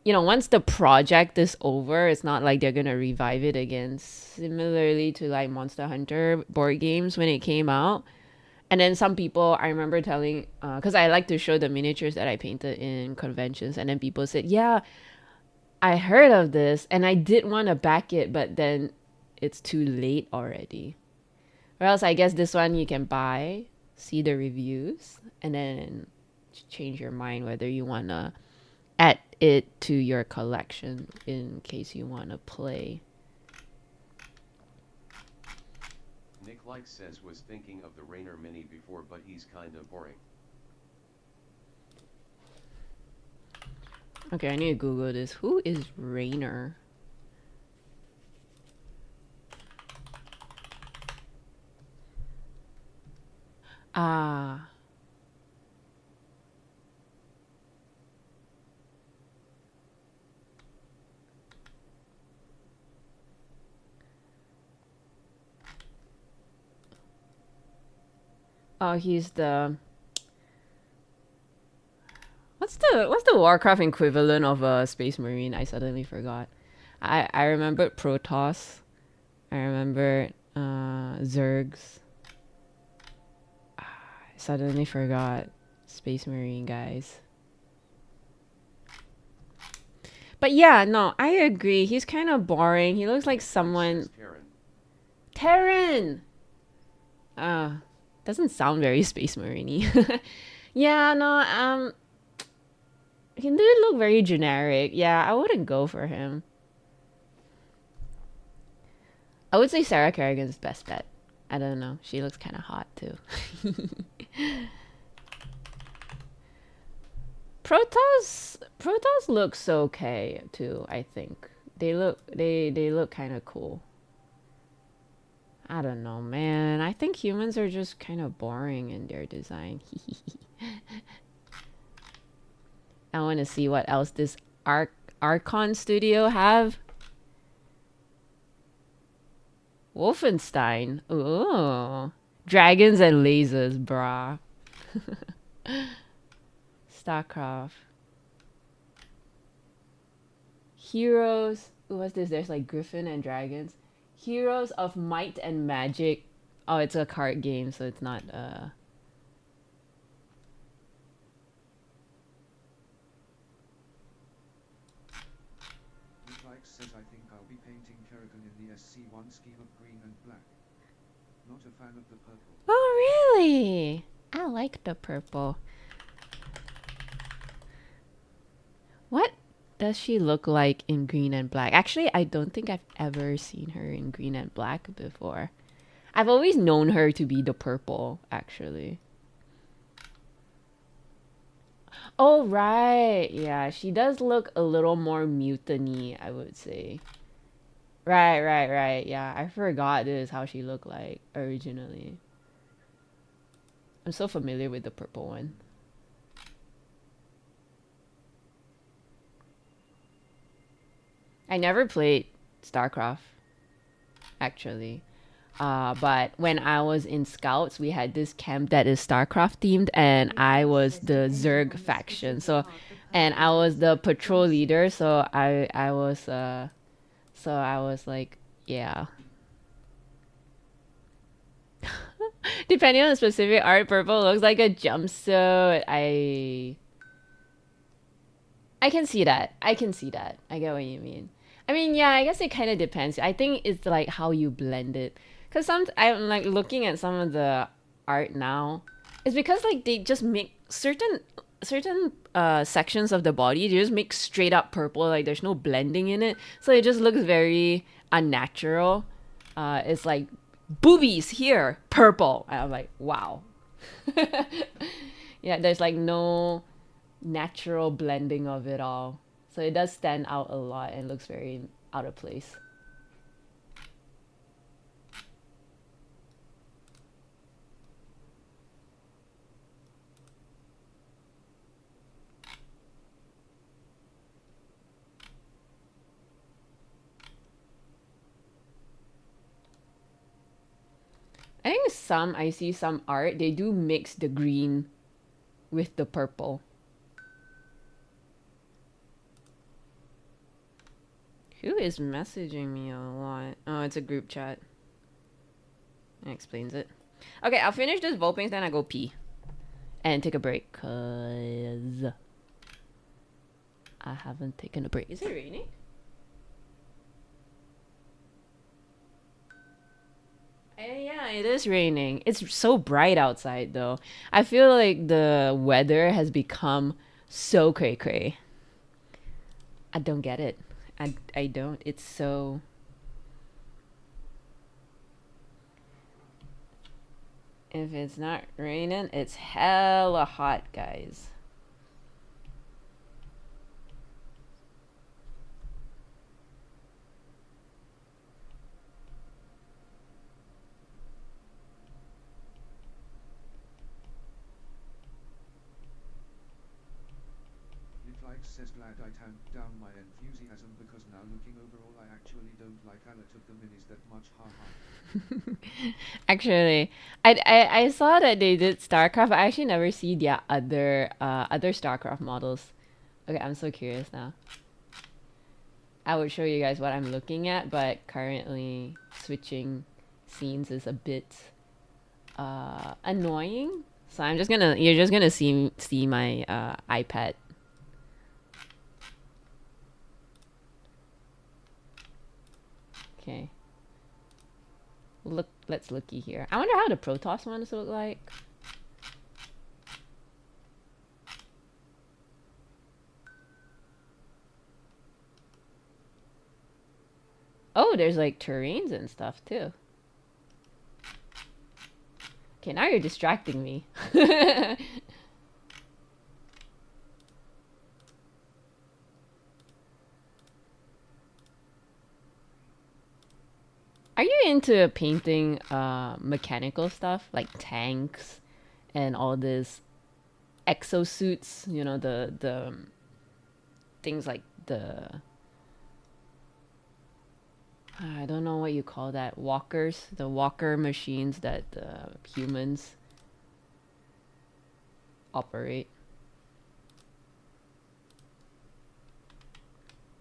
once the project is over, it's not like they're gonna revive it again. Similarly to like Monster Hunter board games when it came out. And then some people, I remember telling, because I like to show the miniatures that I painted in conventions, and then people said, yeah, I heard of this and I did want to back it, but then it's too late already. Or else I guess this one you can buy, see the reviews, and then change your mind whether you want to add it to your collection in case you want to play. Nick Likes says was thinking of the Rainer Mini before, but he's kinda boring. Okay, I need to Google this. Who is Rainer? Ah. Oh, he's the... What's the Warcraft equivalent of a Space Marine? I suddenly forgot. I remembered Protoss. I remembered Zergs. I suddenly forgot Space Marine guys. But yeah, no, I agree. He's kind of boring. He looks like someone... Terran! Doesn't sound very Space Marine-y. Yeah, no, he did look very generic. Yeah, I wouldn't go for him. I would say Sarah Kerrigan's best bet. I don't know. She looks kind of hot too. Protoss looks okay too, I think. They look kind of cool. I don't know, man. I think humans are just kind of boring in their design. I want to see what else this Archon Studio have. Wolfenstein. Ooh. Dragons and lasers, brah. StarCraft. Heroes. Ooh, what's this? There's like Griffin and Dragons. Heroes of Might and Magic. Oh, it's a card game, so it's not Says I think I'll be painting Kerrigan in the SC1 scheme of green and black. Not a fan of the purple. Oh, really? I like the purple. What does she look like in green and black? Actually, I don't think I've ever seen her in green and black before. I've always known her to be the purple, actually. Oh, right. Yeah, she does look a little more mutant-y, I would say. Right. Yeah, I forgot this is how she looked like originally. I'm so familiar with the purple one. I never played StarCraft, actually. But when I was in Scouts, we had this camp that is StarCraft themed, and I was the Zerg faction. So, and I was the patrol leader. So I was like, yeah. Depending on the specific art, purple looks like a jumpsuit. I can see that. I get what you mean. I mean, yeah, I guess it kind of depends. I think it's like how you blend it. Cause I'm like looking at some of the art now. It's because like they just make certain sections of the body. They just make straight up purple. Like there's no blending in it, so it just looks very unnatural. It's like boobies here, purple. And I'm like, wow. Yeah, there's like no natural blending of it all. So it does stand out a lot and looks very out of place. I think I see some art, they do mix the green with the purple. Who is messaging me a lot? Oh, it's a group chat. That explains it. Okay, I'll finish this Vulpix, then I go pee. And take a break, cause I haven't taken a break. Is it raining? Yeah, it is raining. It's so bright outside though. I feel like the weather has become so cray cray. I don't get it. I don't. It's so... If it's not raining, it's hella hot, guys. Says glad I tamped down my enthusiasm because now looking overall I actually don't like a lot of the minis that much, haha. Actually, I saw that they did StarCraft. I actually never see the other StarCraft models. Okay, I'm so curious now. I would show you guys what I'm looking at, but currently switching scenes is a bit annoying. So you're just gonna see my iPad. Okay. Let's looky here. I wonder how the Protoss ones look like. Oh, there's like terrains and stuff too. Okay, now you're distracting me. Are you into painting mechanical stuff like tanks and all this exosuits? You know, the things like the I don't know what you call that, walkers, the walker machines that humans operate.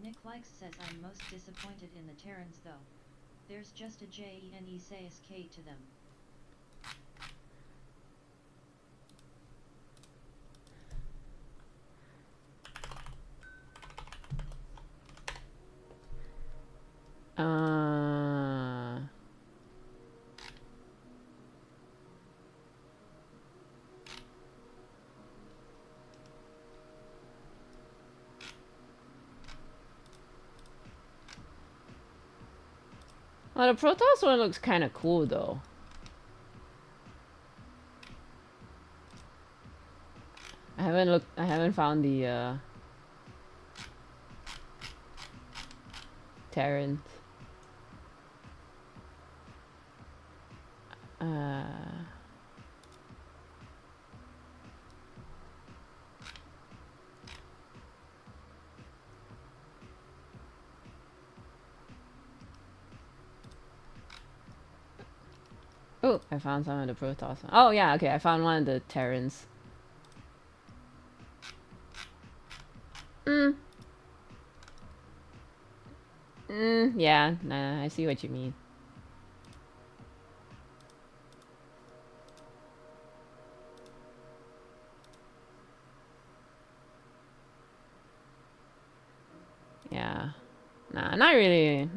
Nick Likes says I'm most disappointed in the Terrans though. There's just a JENESASK to them. Well, the Protoss one looks kind of cool though. I haven't found the Terran. Oh, I found some of the Protoss. Oh yeah, okay, I found one of the Terrans. Yeah, nah, I see what you mean. Yeah. Nah, not really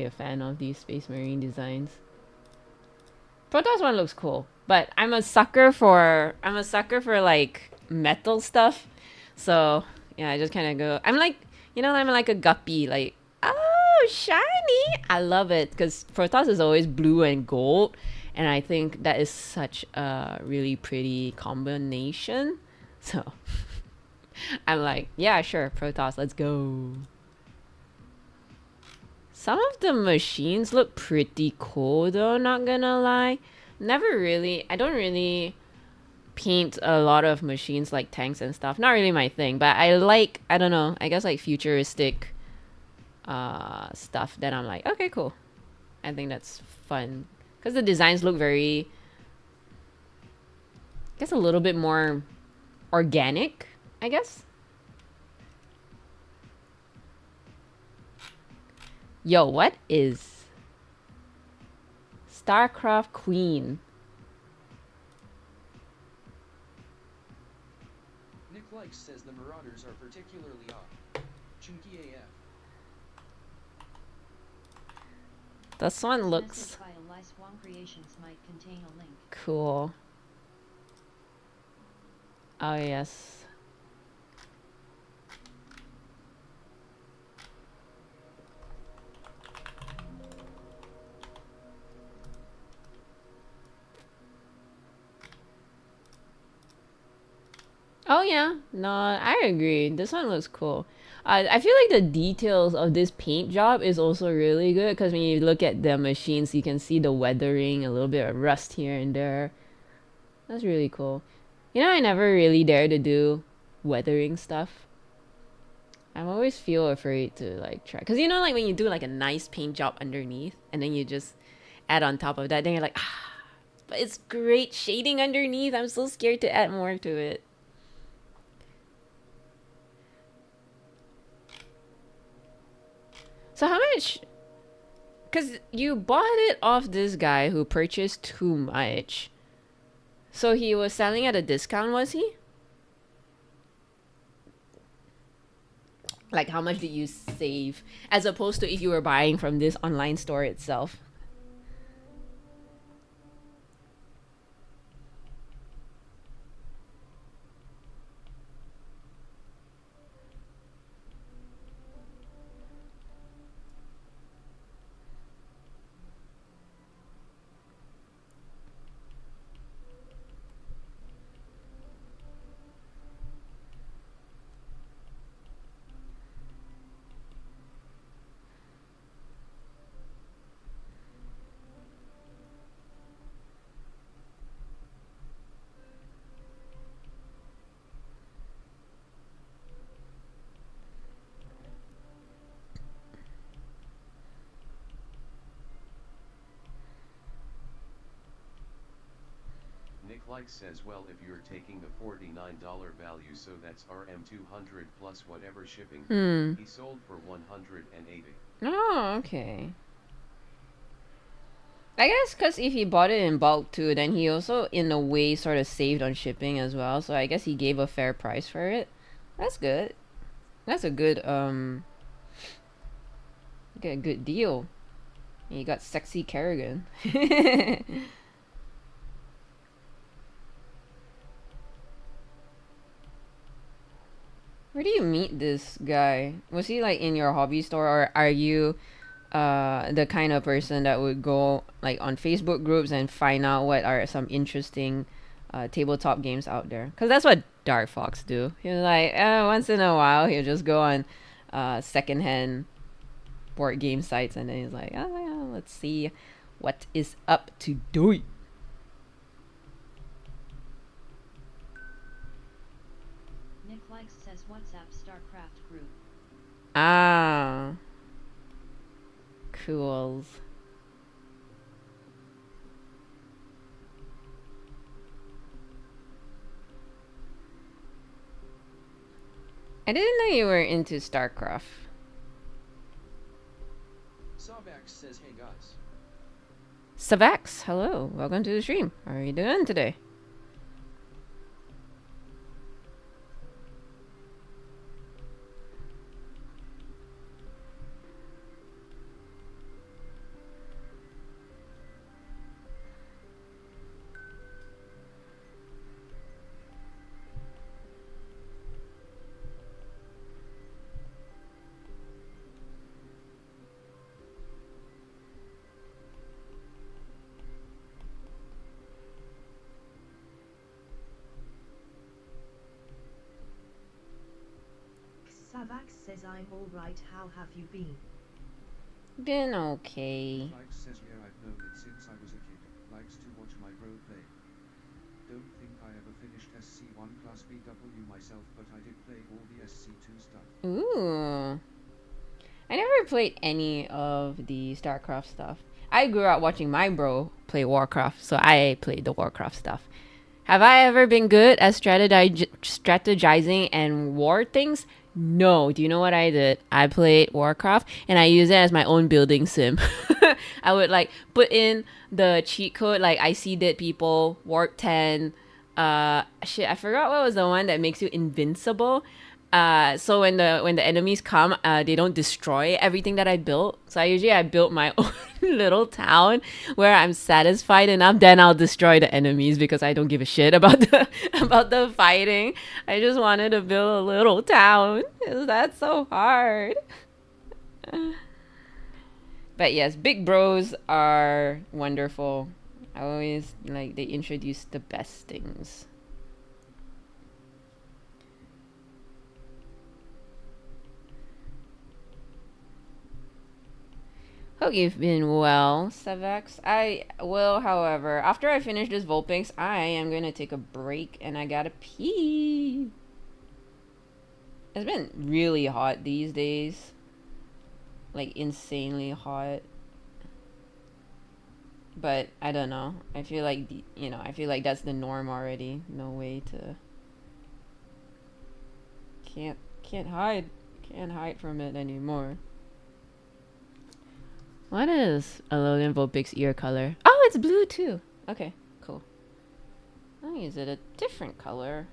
a fan of these Space Marine designs. Protoss one looks cool, but I'm a sucker for like metal stuff. So, yeah, I just kind of go. I'm like, I'm like a guppy, like, oh, shiny. I love it because Protoss is always blue and gold, and I think that is such a really pretty combination. So, I'm like, yeah, sure, Protoss, let's go. Some of the machines look pretty cool though, not gonna lie. I don't really paint a lot of machines like tanks and stuff. Not really my thing, but I don't know, I guess like futuristic stuff that I'm like, okay, cool. I think that's fun. Because the designs look very, I guess a little bit more organic, I guess. Yo, what is StarCraft Queen? Nick Likes says the Marauders are particularly odd. Chunky AF. This one This looks message via Ly Swan Creations might contain a link. cool. Oh yes. Oh yeah, no, I agree. This one looks cool. I feel like the details of this paint job is also really good because when you look at the machines, you can see the weathering, a little bit of rust here and there. That's really cool. I never really dare to do weathering stuff. I always feel afraid to like try, because like when you do like a nice paint job underneath, and then you just add on top of that, then you're like, but it's great shading underneath. I'm so scared to add more to it. So how much? Because you bought it off this guy who purchased too much. So he was selling at a discount, was he? Like how much did you save as opposed to if you were buying from this online store itself? Nick Like says, well, if you're taking the $49 value, so that's RM200 plus whatever shipping, he sold for 180. Oh, okay. I guess because if he bought it in bulk too, then he also in a way sort of saved on shipping as well. So I guess he gave a fair price for it. That's good. That's a good get a good deal. You got sexy Kerrigan. Where do you meet this guy? Was he like in your hobby store, or are you the kind of person that would go like on Facebook groups and find out what are some interesting tabletop games out there. Cause that's what Dark Fox do. He was like, once in a while he'll just go on secondhand board game sites and then he's like, oh yeah, let's see what is up to date. Nick Likes says WhatsApp StarCraft group. Ah, cools. I didn't know you were into StarCraft. Sawbax says, hey guys. Savax, hello, welcome to the stream. How are you doing today? Savax says I'm alright, how have you been? Been okay. Likes says yeah, I've known it since I was a kid. Likes to watch my bro play. Don't think I ever finished SC1 plus BW myself, but I did play all the SC2 stuff. Ooh. I never played any of the StarCraft stuff. I grew up watching my bro play Warcraft, so I played the Warcraft stuff. Have I ever been good at strategizing and war things? No. Do you know what I did? I played Warcraft and I used it as my own building sim. I would like put in the cheat code like I see dead people, Warp 10. Shit, I forgot what was the one that makes you invincible. So when the enemies come, they don't destroy everything that I built. So I built my own little town where I'm satisfied enough. Then I'll destroy the enemies because I don't give a shit about the fighting. I just wanted to build a little town. That's so hard. But yes, big bros are wonderful. I always like they introduce the best things. Hope you've been well, Savax. I will, however, after I finish this Vulpix, I am going to take a break and I gotta pee. It's been really hot these days. Like, insanely hot. But, I don't know. I feel like, I feel like that's the norm already. No way to... Can't hide. Can't hide from it anymore. What is Alolan Vulpix ear color? Oh, it's blue too. Okay, cool. Oh, is it a different color?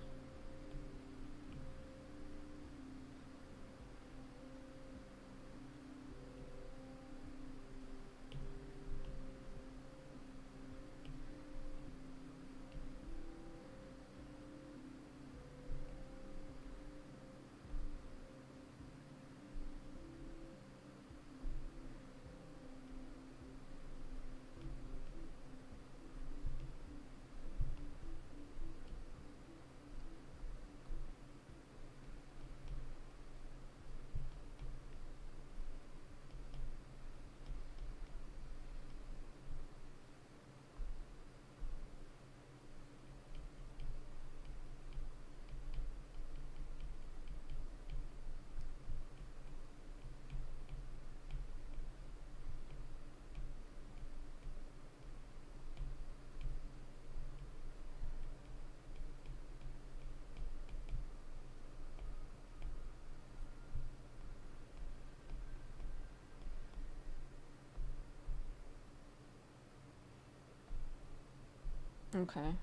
Okay.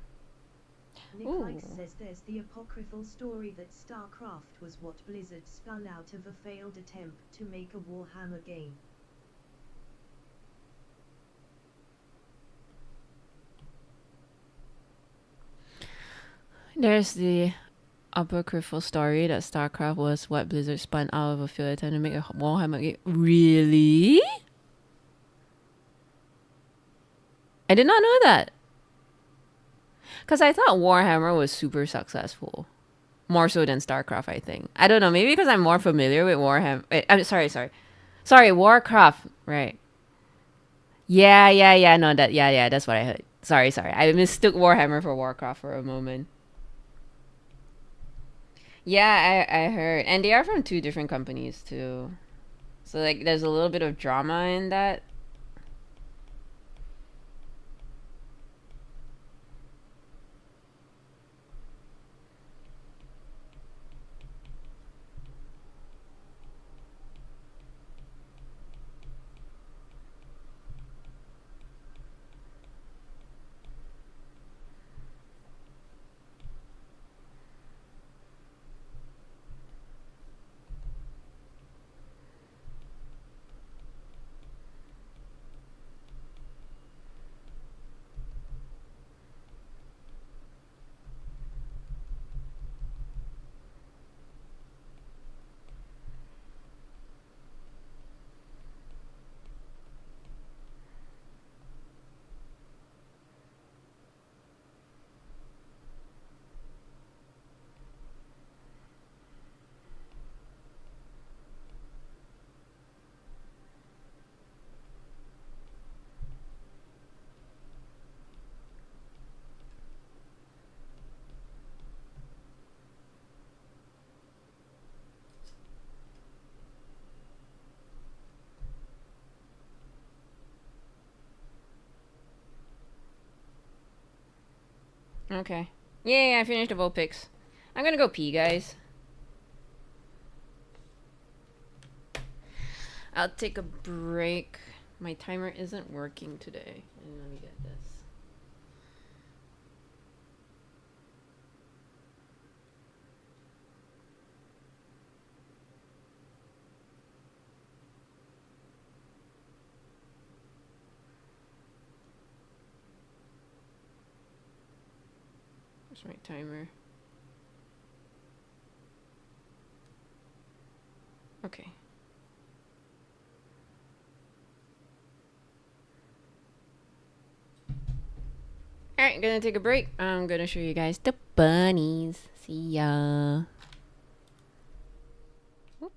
Nick Ooh. Likes says there's the apocryphal story that StarCraft was what Blizzard spun out of a failed attempt to make a Warhammer game. There's the apocryphal story that StarCraft was what Blizzard spun out of a failed attempt to make a Warhammer game. Really? I did not know that. Because I thought Warhammer was super successful. More so than StarCraft, I think. I don't know. Maybe because I'm more familiar with Warhammer. I'm sorry. Sorry, Warcraft. Right. Yeah. No, that's what I heard. Sorry. I mistook Warhammer for Warcraft for a moment. Yeah, I heard. And they are from 2 different companies, too. So, like, there's a little bit of drama in that. Okay. Yay, I finished the vote picks. I'm gonna go pee, guys. I'll take a break. My timer isn't working today. And let me get this. Where's my timer? Okay. Alright, gonna take a break. I'm gonna show you guys the bunnies. See ya. Whoop.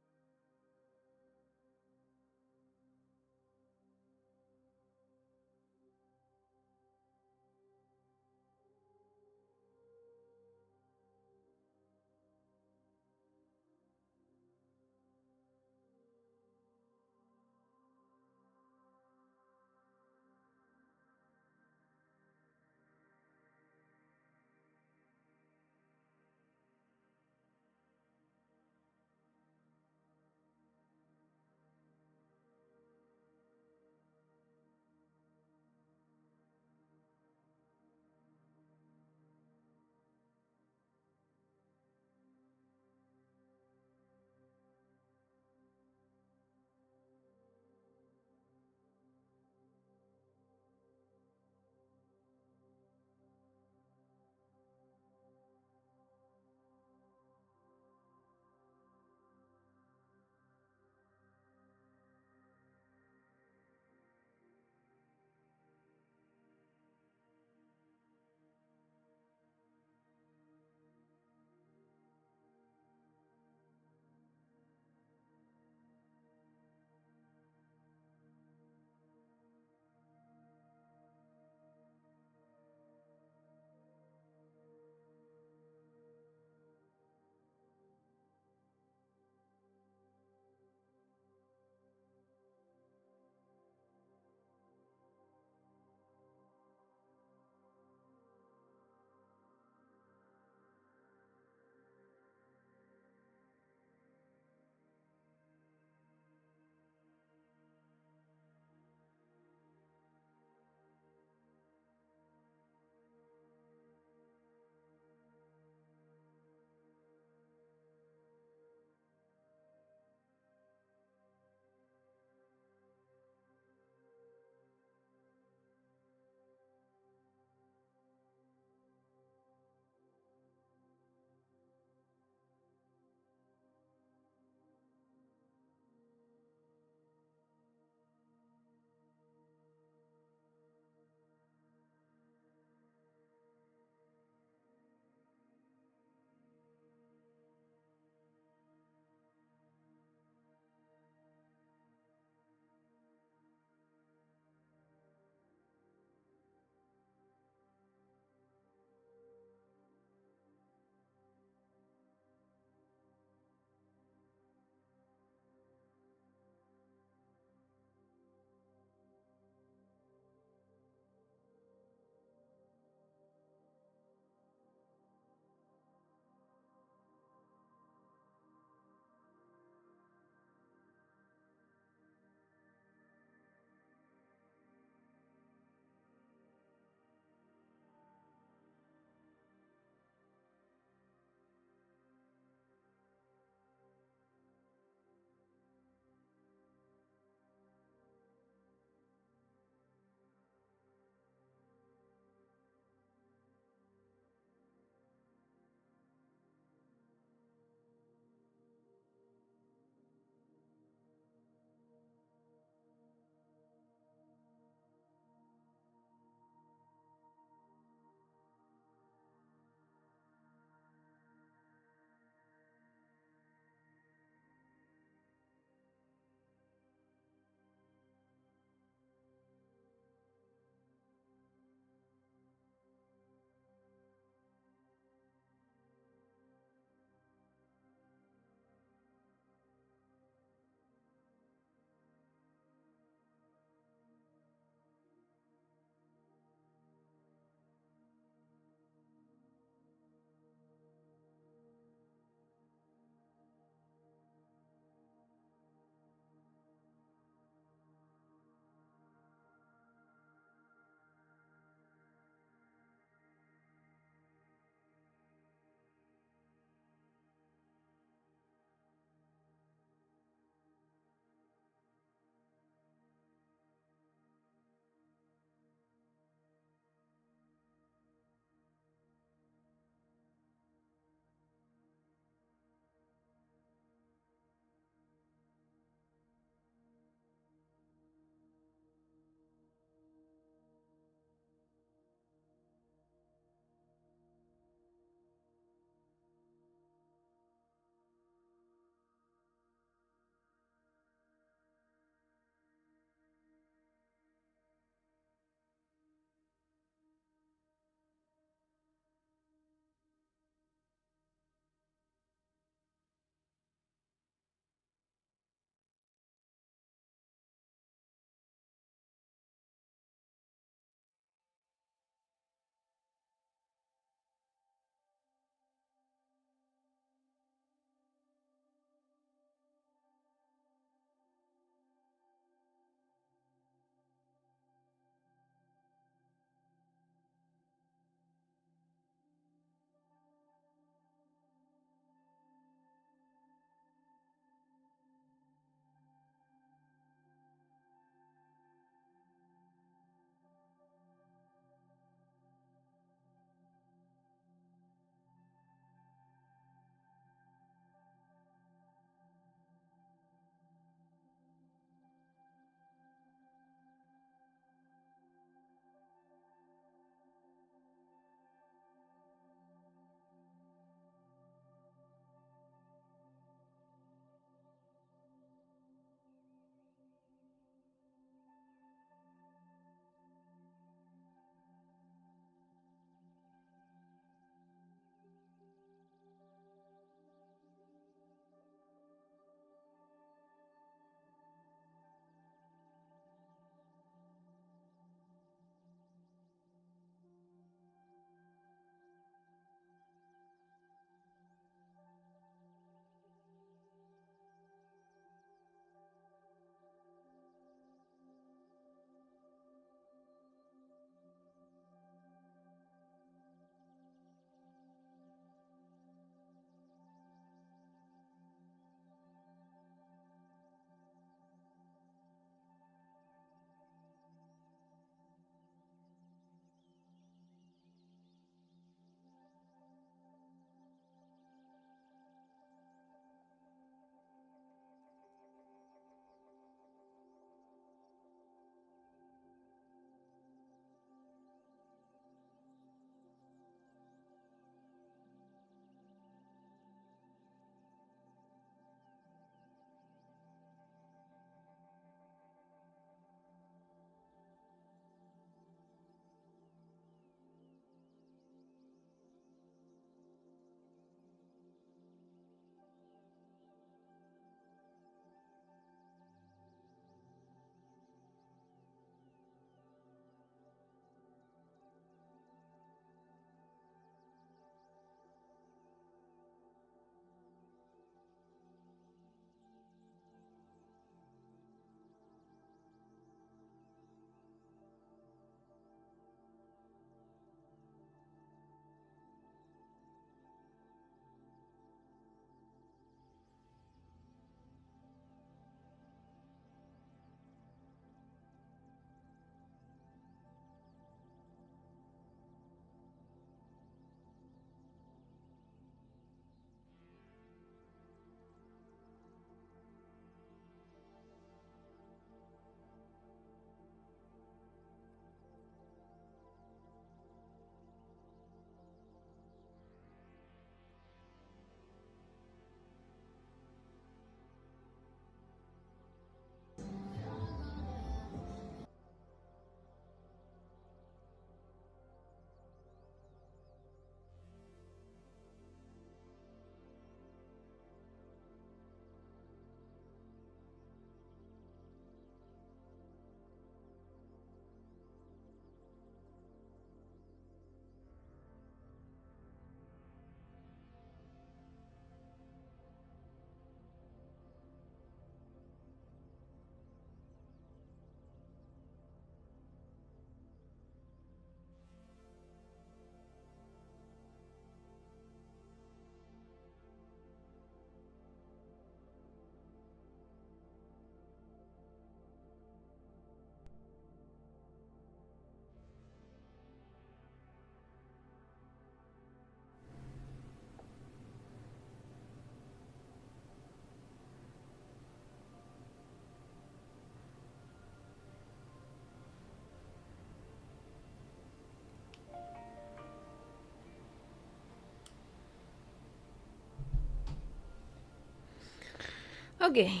Okay,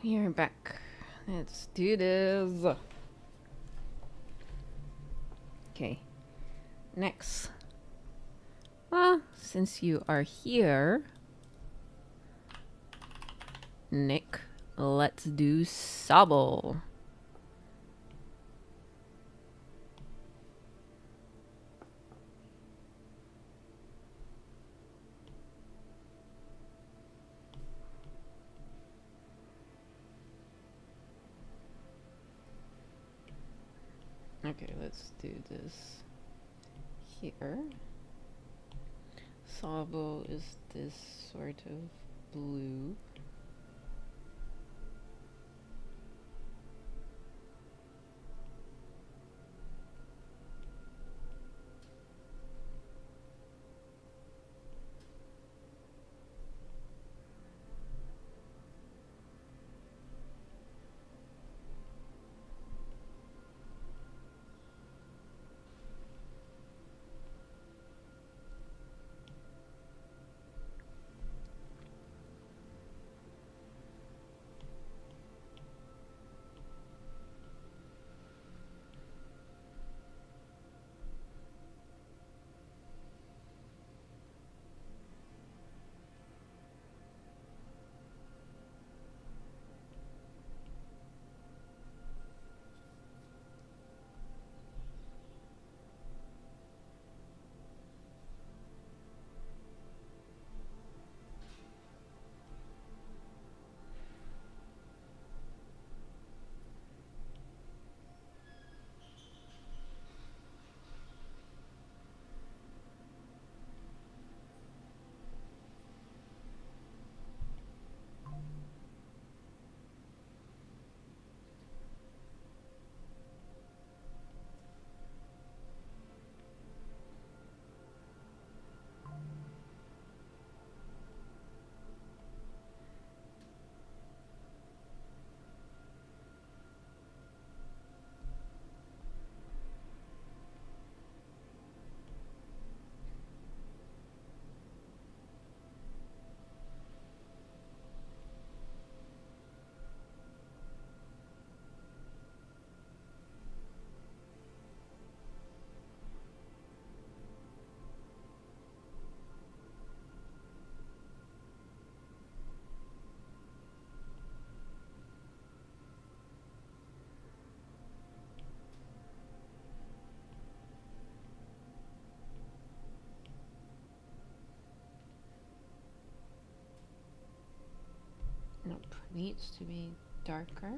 we are back. Let's do this. Okay, next. Well, since you are here, Nick, let's do Sabo. Okay, let's do this here. Sabo is this sort of blue. Nope, needs to be darker.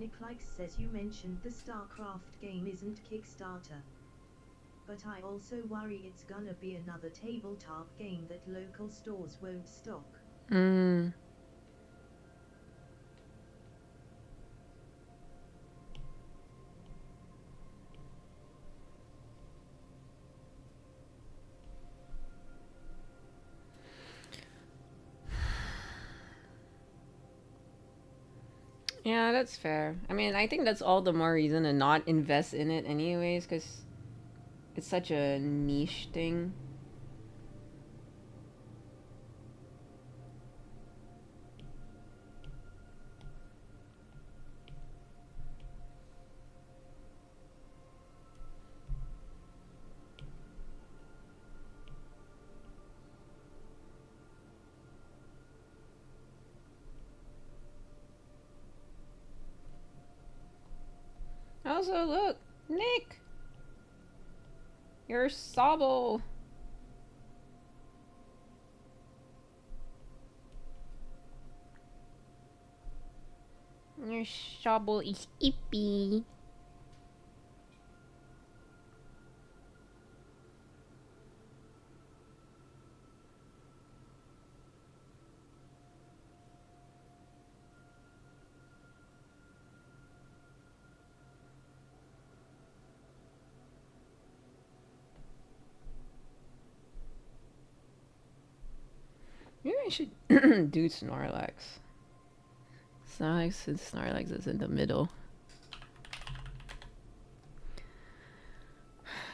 Nick Likes says you mentioned the StarCraft game isn't Kickstarter. But I also worry it's gonna be another tabletop game that local stores won't stock. Mm. Yeah, that's fair. I mean, I think that's all the more reason to not invest in it anyways, because it's such a niche thing. Also, look, Nick, you're Sabo. Your Sabo is ippy. Maybe I should do Snorlax. Snorlax is in the middle.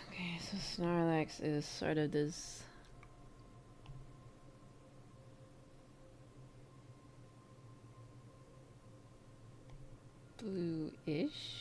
Okay, so Snorlax is sort of this blue-ish.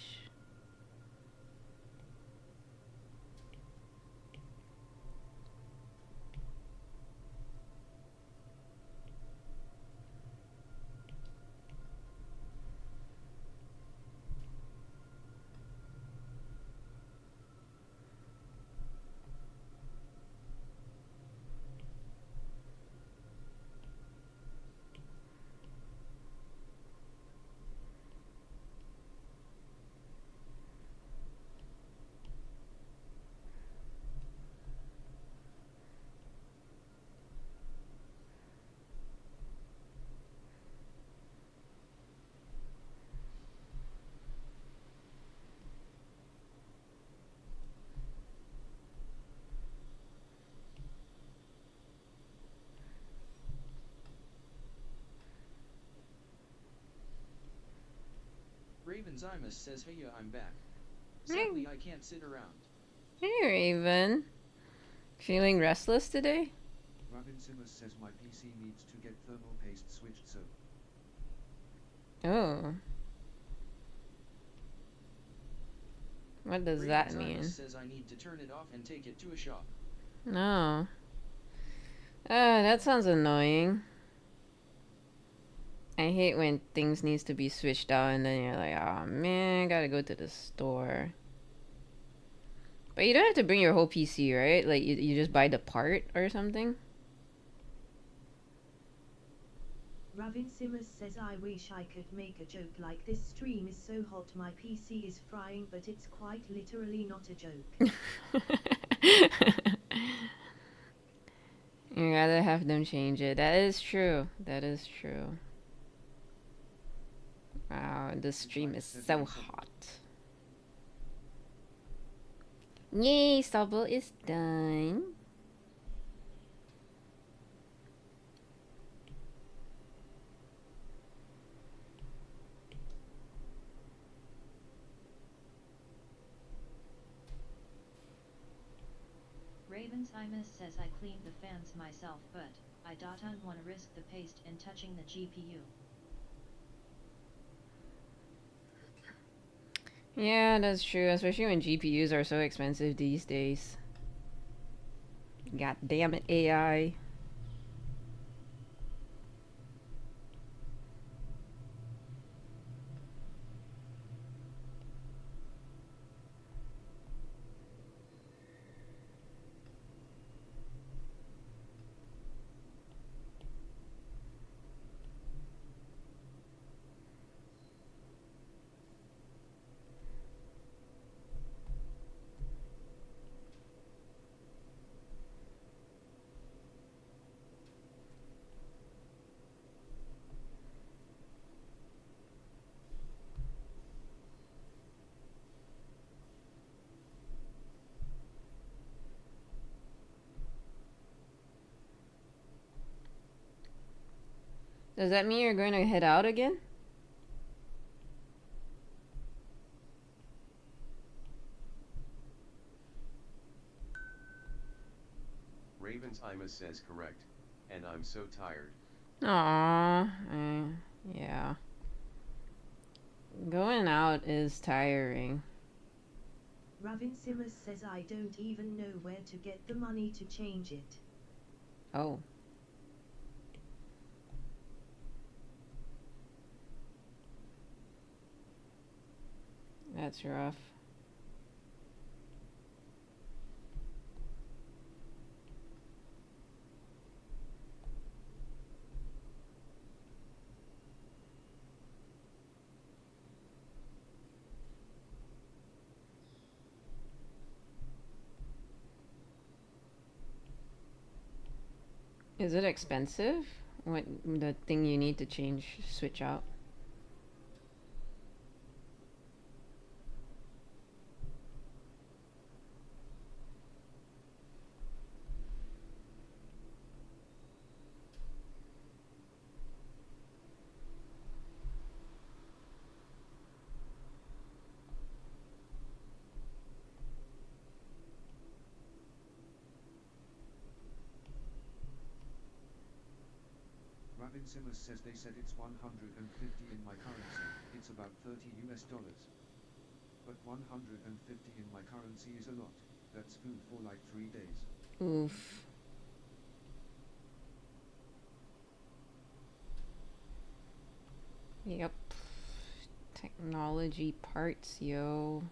Ravenzymus says hey I'm back. Sadly I can't sit around. Hey, Raven. Feeling restless today? Robin Simmers says my PC needs to get thermal paste switched so. Oh. What does that mean? Ravenzymus says I need to turn it off and take it to a shop. No. That sounds annoying. I hate when things needs to be switched out and then you're like, oh man, gotta go to the store. But you don't have to bring your whole PC, right? Like you just buy the part or something? Ravin Simmers says I wish I could make a joke like this stream is so hot my PC is frying, but it's quite literally not a joke. You gotta have them change it. That is true. That is true. Wow, this stream is so hot. Yay, Sabo is done. Ravenzymus says I cleaned the fans myself, but I don't want to risk the paste and touching the GPU. Yeah, that's true, especially when GPUs are so expensive these days. God damn it, AI. Does that mean you're going to head out again? Ravens Ima says correct. And I'm so tired. Aww. Yeah. Going out is tiring. Ravin Simmers says I don't even know where to get the money to change it. Oh. That's rough. Is it expensive? What the thing you need to change, switch out? Ravin Simmers says they said it's 150 in my currency, it's about 30 US dollars. But 150 in my currency is a lot, that's food for like 3 days. Oof. Yep. Technology parts, yo.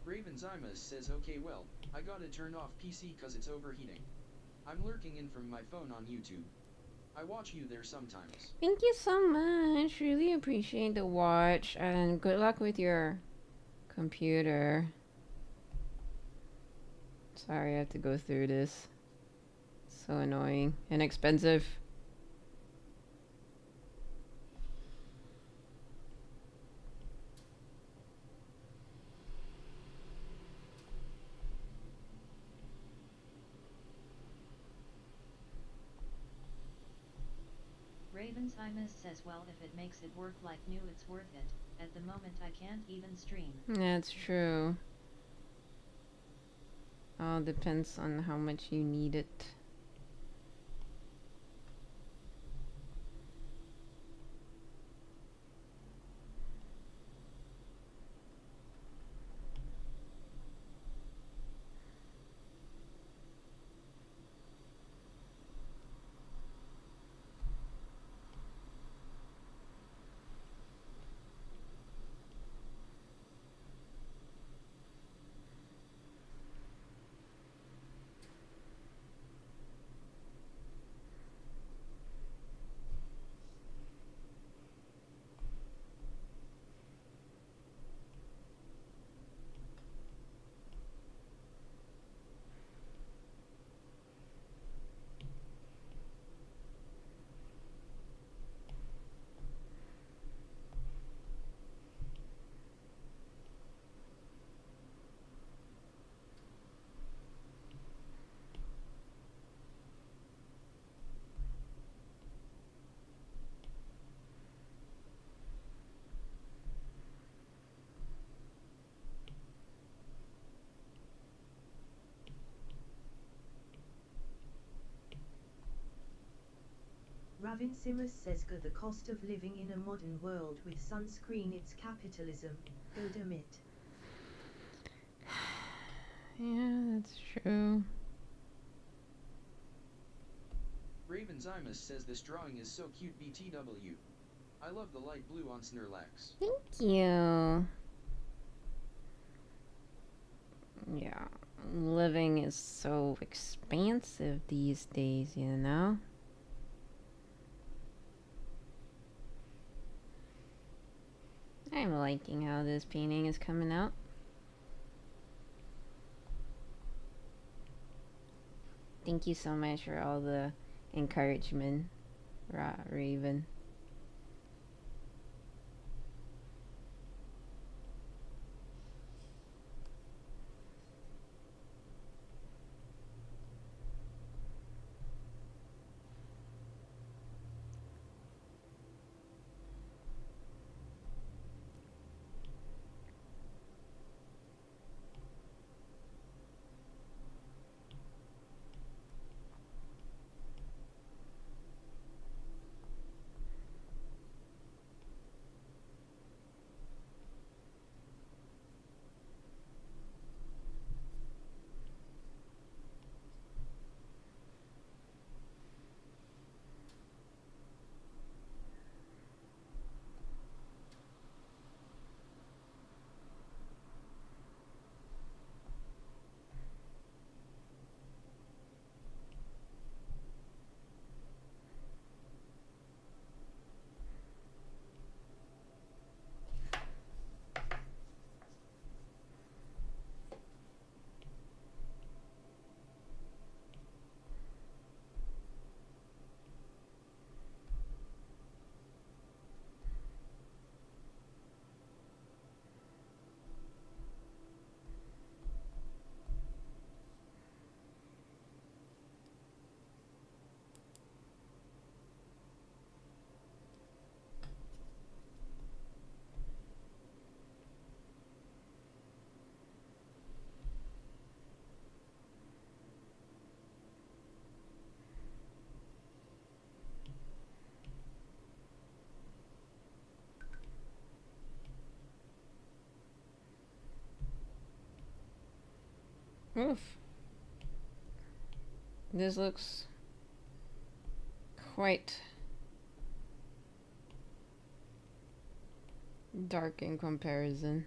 Ravenzymus says okay well, I gotta turn off PC cause it's overheating. I'm lurking in from my phone on YouTube. I watch you there sometimes. Thank you so much. Really appreciate the watch and good luck with your computer. Sorry I have to go through this. So annoying and expensive. Ravens Imus says well if it makes it work like new it's worth it. At the moment I can't even stream. That's true. All depends on how much you need it. Ravin Simmers says go the cost of living in a modern world with sunscreen it's capitalism, go damn it. Yeah, that's true. Ravenzymus says this drawing is so cute BTW. I love the light blue on Snorlax. Thank you. Yeah, living is so expensive these days, you know? I'm liking how this painting is coming out. Thank you so much for all the encouragement, Raven. Oof. This looks quite dark in comparison.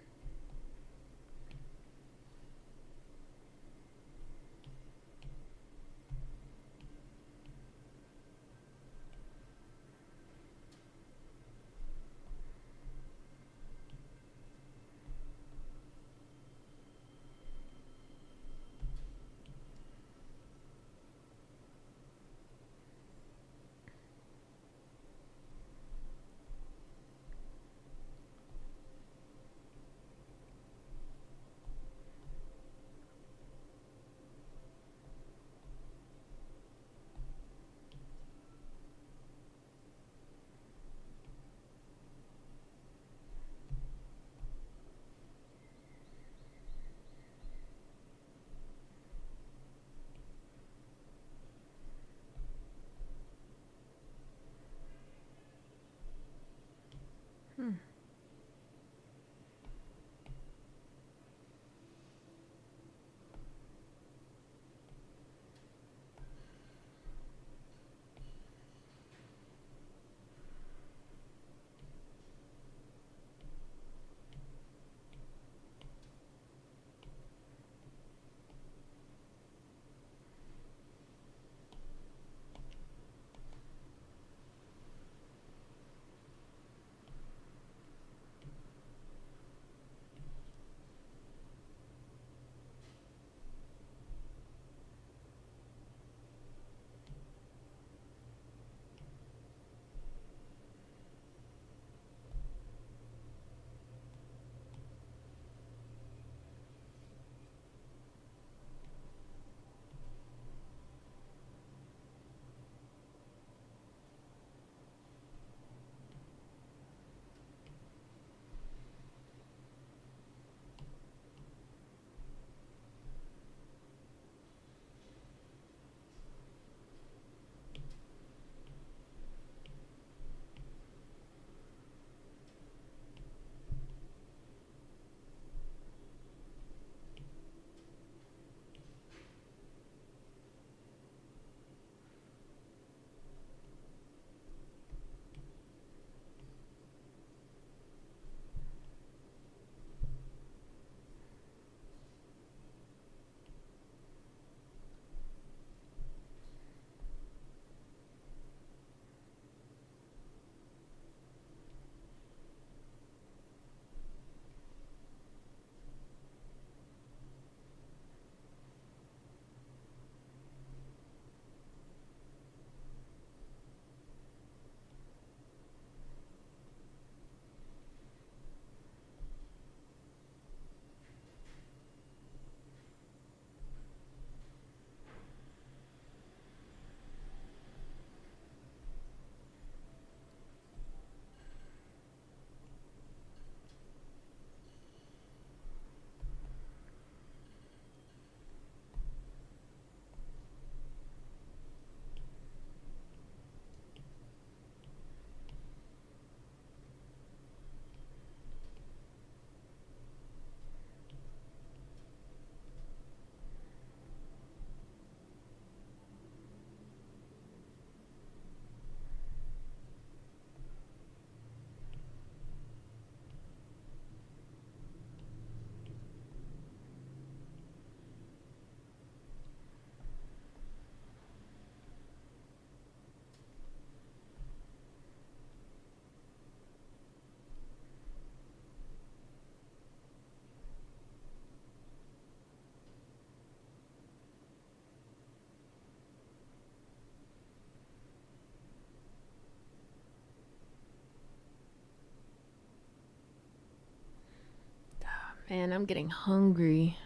Man, I'm getting hungry.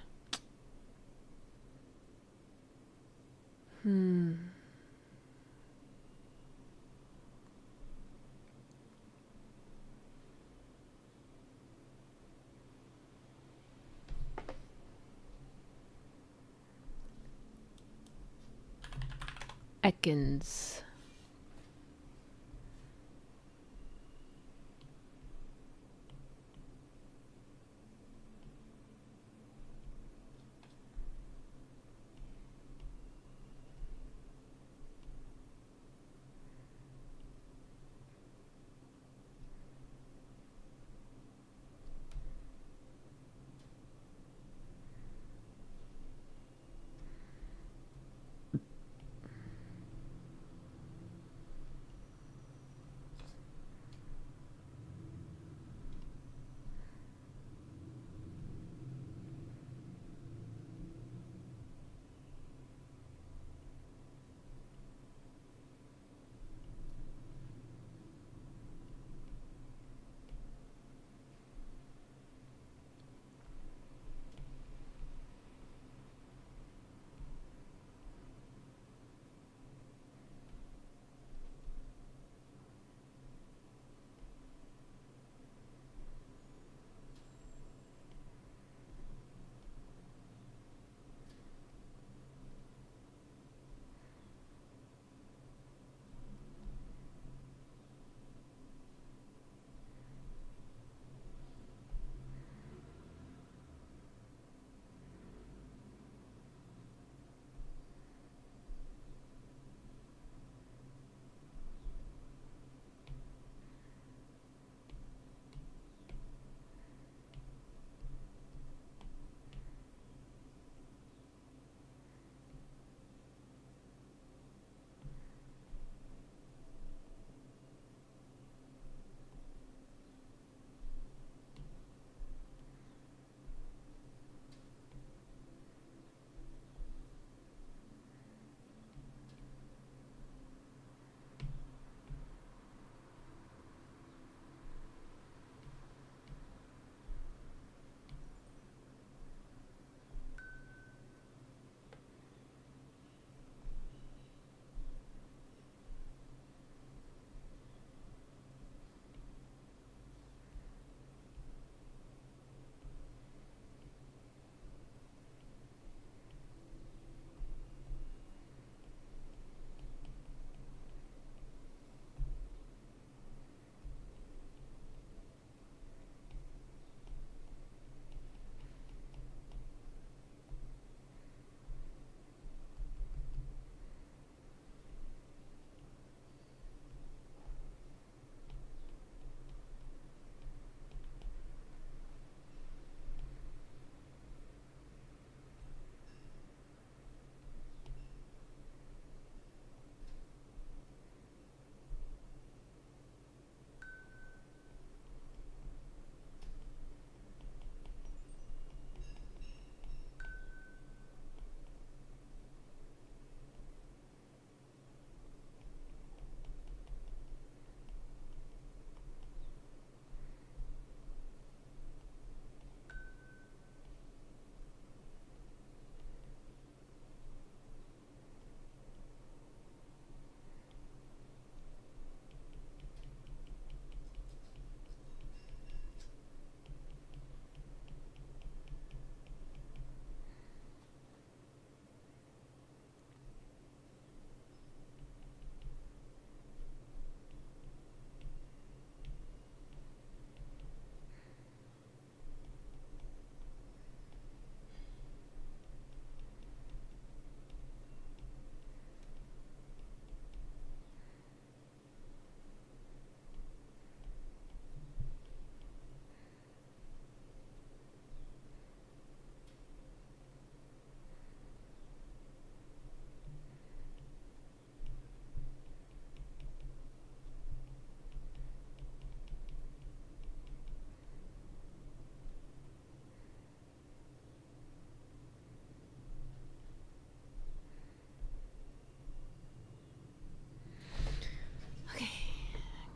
Ekans.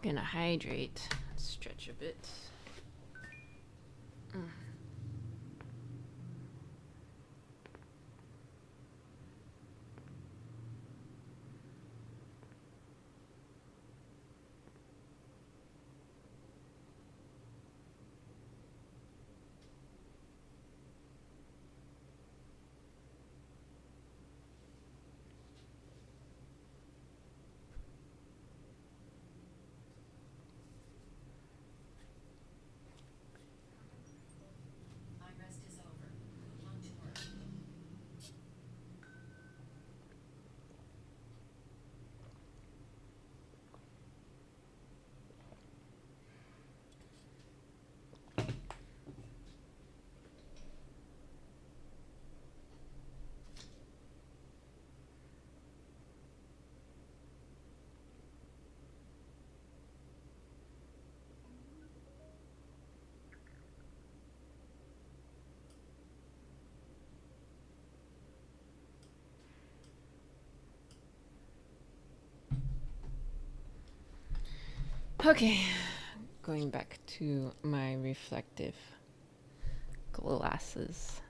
Gonna hydrate. Stretch a bit. Okay, going back to my reflective glasses.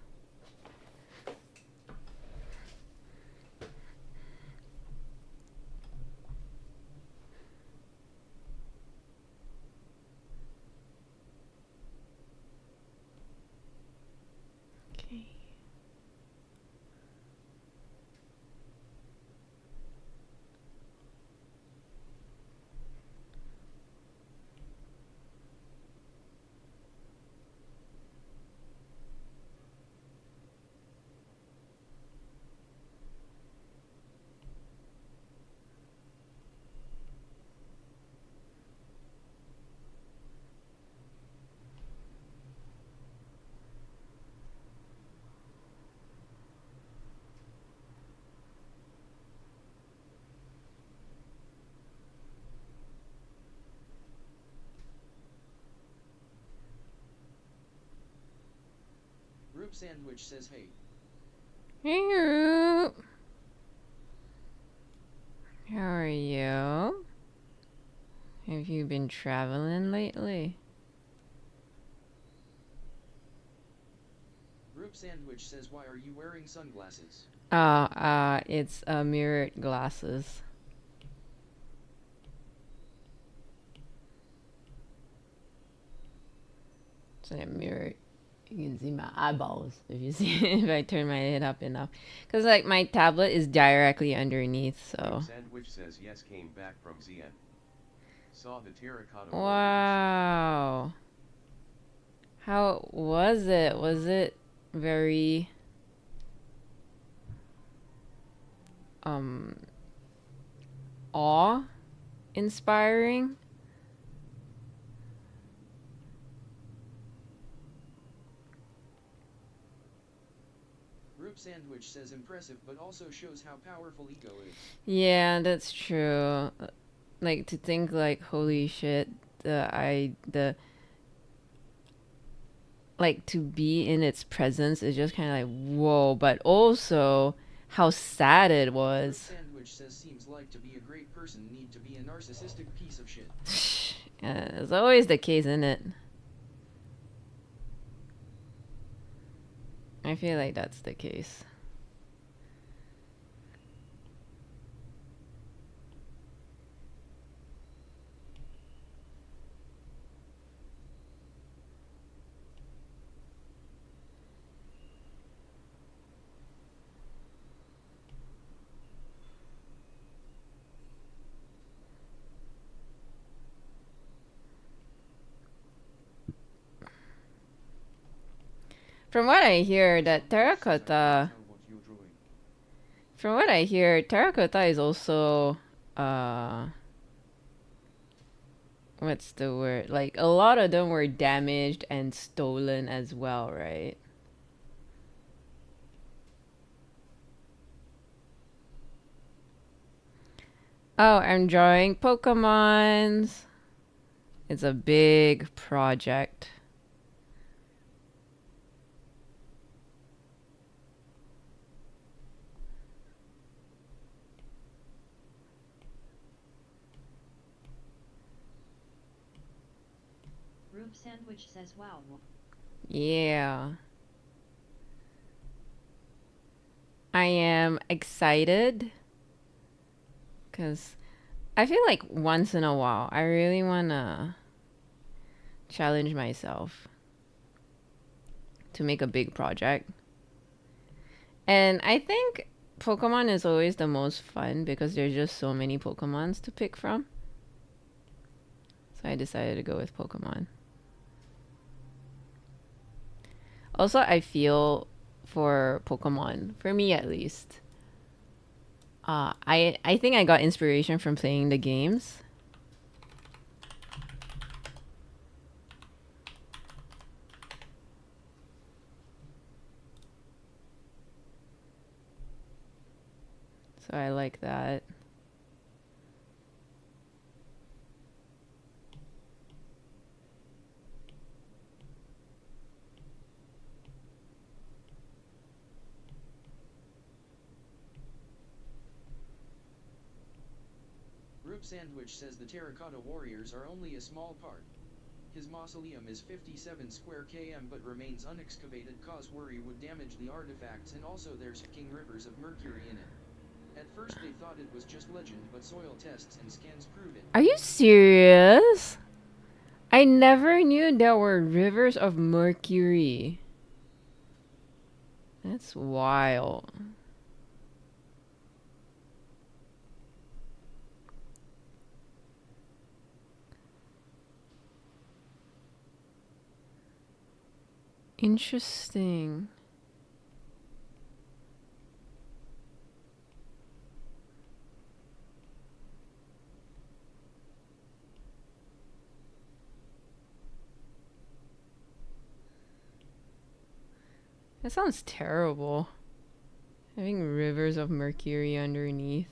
Okay. Rube Sandwich says hey. Hey, Roop. How are you? Have you been traveling lately? Rube Sandwich says why are you wearing sunglasses? It's mirrored glasses. So they're mirrored. You can see my eyeballs if you see if I turn my head up enough. Cause like my tablet is directly underneath, so. Rube Sandwich says yes, came back from ZN. Saw the Terracotta Warriors. Wow. How was it? Was it very awe inspiring? Rube Sandwich says impressive but also shows how powerful ego is. Yeah, that's true. Like to think like holy shit, the like to be in its presence is just kind of like whoa, but also how sad it Rube was. Sandwich says seems like to be a great person need to be a narcissistic piece of shit. Yeah, it's always the case, isn't it? I feel like that's the case. From what I hear, that terracotta. Tell what you're drawing. From what I hear, terracotta is also what's the word? Like a lot of them were damaged and stolen as well, right? Oh, I'm drawing Pokemons. It's a big project. Rube Sandwich says wow. Yeah. I am excited because I feel like once in a while I really want to challenge myself to make a big project. And I think Pokemon is always the most fun because there's just so many Pokemons to pick from. So I decided to go with Pokemon. Also, I feel for Pokemon, for me at least, I think I got inspiration from playing the games. So I like that. Rube Rub Sandwich says the Terracotta Warriors are only a small part. His mausoleum is 57 square km but remains unexcavated cause worry would damage the artifacts, and also there's fucking rivers of mercury in it. At first they thought it was just legend, but soil tests and scans prove it. Are you serious? I never knew there were rivers of mercury. That's wild. Interesting. That sounds terrible. Having rivers of mercury underneath.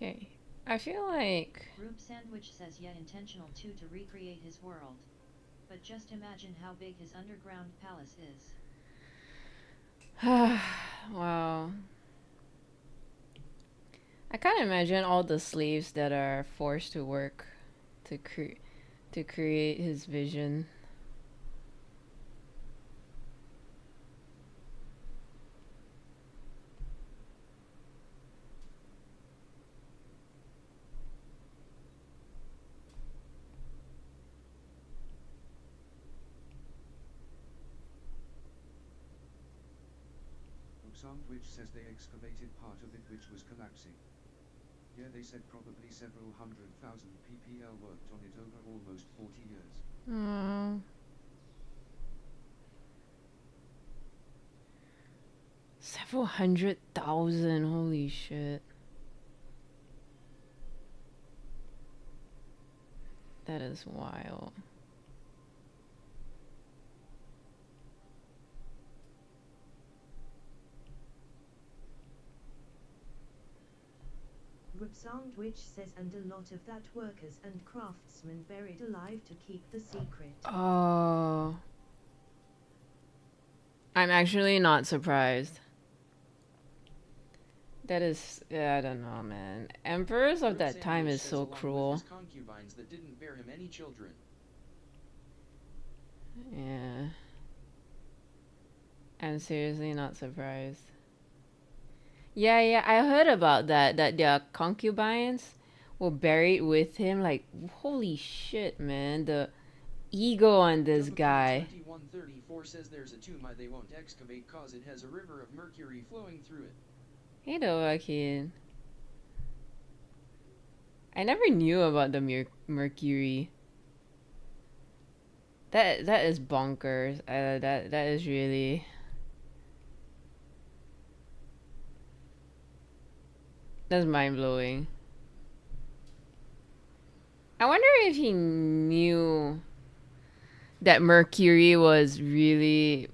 Okay, I feel like Rube Sandwich says yet intentional too to recreate his world. But just imagine how big his underground palace is. wow. I can't imagine all the slaves that are forced to work to create his vision. Sandwich says they excavated part of it which was collapsing. Yeah, they said probably several 100,000 PPL worked on it over almost 40 years. Aww. Several 100,000, holy shit. That is wild. Rub Sandwich says, and a lot of that workers and craftsmen buried alive to keep the secret. Oh. I'm actually not surprised. That is, yeah, I don't know, man. Emperors of Rub that time Sandwich is says so along with cruel. his concubines that didn't bear him any children. Yeah. I'm seriously not surprised. Yeah, I heard about that. That their concubines were buried with him. Like, holy shit, man. The ego on this guy. 2134 says there's a tomb they won't excavate cause it has a river of mercury flowing through it. Hey, Dovahkiin. I never knew about the mercury. That is bonkers. That is really. That's mind blowing. I wonder if he knew that mercury was really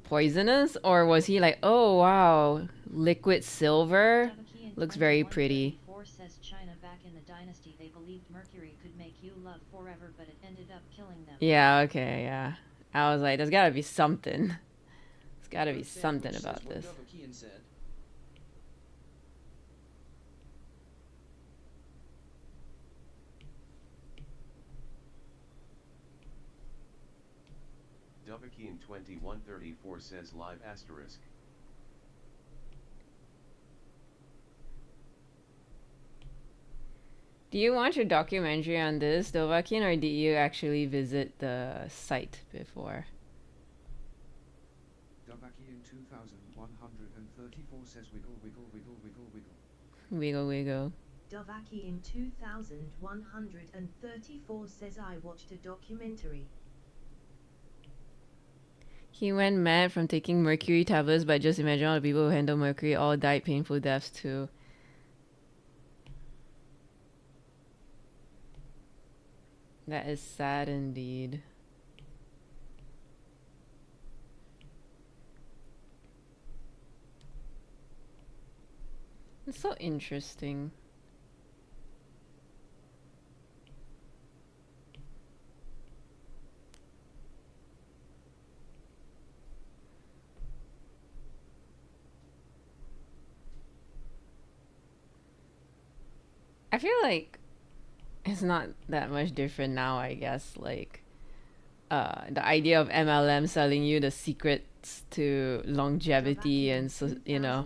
poisonous, or was he like, oh wow, liquid silver looks very pretty. Says China back in the dynasty they believed mercury could make you love forever, but it ended up killing them. Yeah, okay, yeah. I was like, there's gotta be something. There's gotta be Rub something Sandwich about says what this. Dovahkiin said. Dovahkiin 2134 says live asterisk. Do you watch a documentary on this, Dovahkiin, or did you actually visit the site before? Dovahkiin 2134 says wiggle wiggle wiggle wiggle wiggle. Wiggle wiggle. Dovahkiin 2134 says, I watched a documentary. He went mad from taking mercury tablets, but just imagine all the people who handle mercury all died painful deaths too. That is sad indeed. It's so interesting. I feel like it's not that much different now, I guess. Like, the idea of MLM selling you the secrets to longevity and so, you know,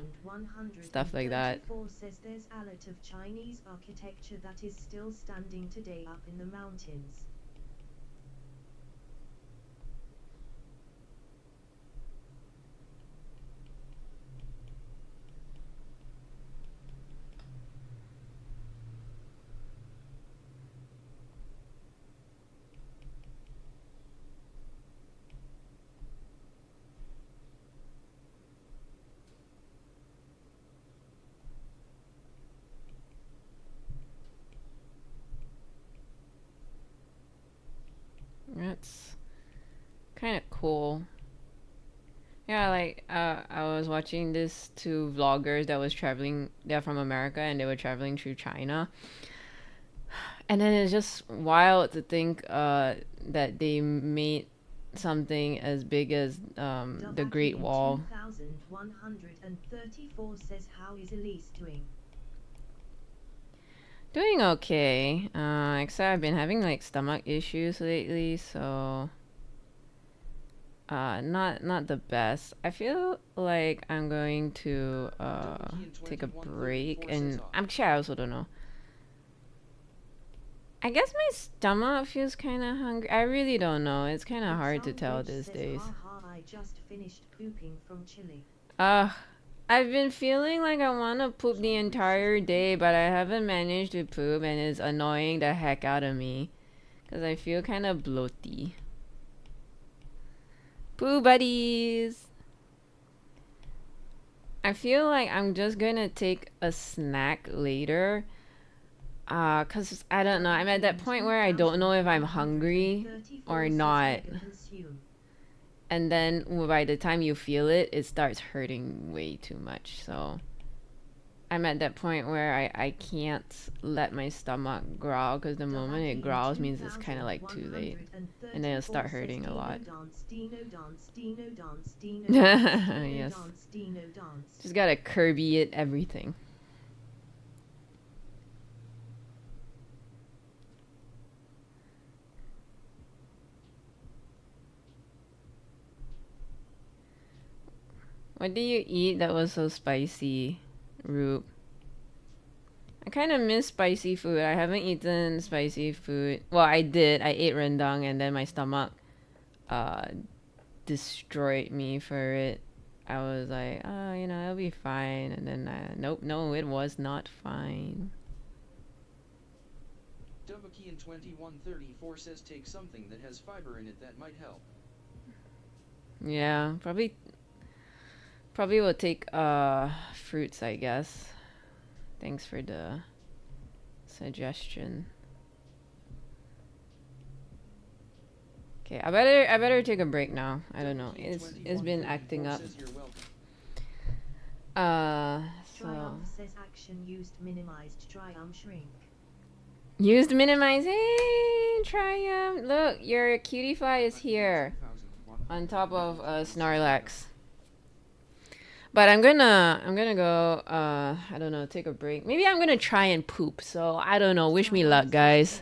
stuff like that. Says there's a lot of Chinese architecture that is still standing today up in the mountains. That's kind of cool. Yeah, like I was watching this two vloggers that was traveling. They're from America and they were traveling through China. And then it's just wild to think that they made something as big as the Great Wall. 2134 says how is Elise doing? Doing okay. Except I've been having like stomach issues lately, so not the best. I feel like I'm going to take a break, and I'm sure I also don't know. I guess my stomach feels kind of hungry. I really don't know. It's kind of hard to tell these days. I just finished pooping from Chile. I've been feeling like I want to poop the entire day, but I haven't managed to poop, and it's annoying the heck out of me. Because I feel kind of bloaty. Poo buddies! I feel like I'm just gonna take a snack later. Cause I don't know, I'm at that point where I don't know if I'm hungry or not. And then by the time you feel it, it starts hurting way too much. So I'm at that point where I can't let my stomach growl, because the moment it growls means it's kind of like too late. And then it'll start hurting a lot. Yes. Just gotta Kirby it everything. What did you eat that was so spicy, Roop? I kind of miss spicy food. I haven't eaten spicy food. Well, I did. I ate rendang and then my stomach destroyed me for it. I was like, oh, you know, it'll be fine. And then, nope, no, it was not fine. Dovahkian 2134 says take something that has fiber in it that might help. Yeah, probably will take fruits, I guess. Thanks for the suggestion. Okay, I better take a break now. I don't know. It's been acting up. So says action used minimized triumph shrink. Used minimize. Hey, Triumph. Look, your cutie fly is here on top of Snorlax. But I'm gonna go I don't know, take a break. Maybe I'm gonna try and poop. So I don't know. Wish me luck, guys.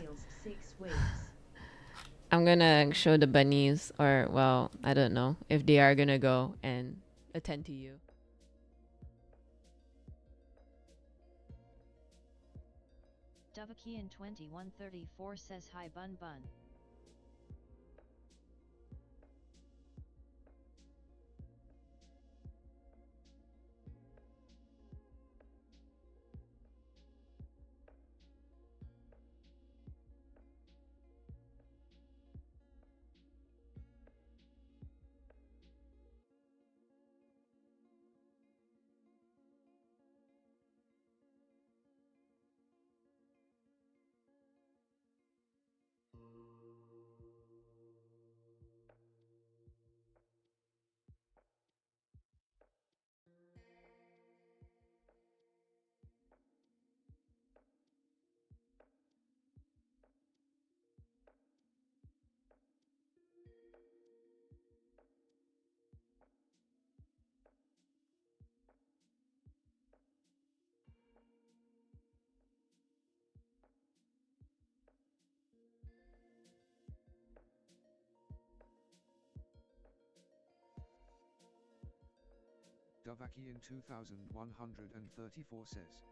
I'm gonna show the bunnies, or well, I don't know if they are gonna go and attend to you. Dovahkian 2134 says hi bun bun. Dovaki in 2134 says.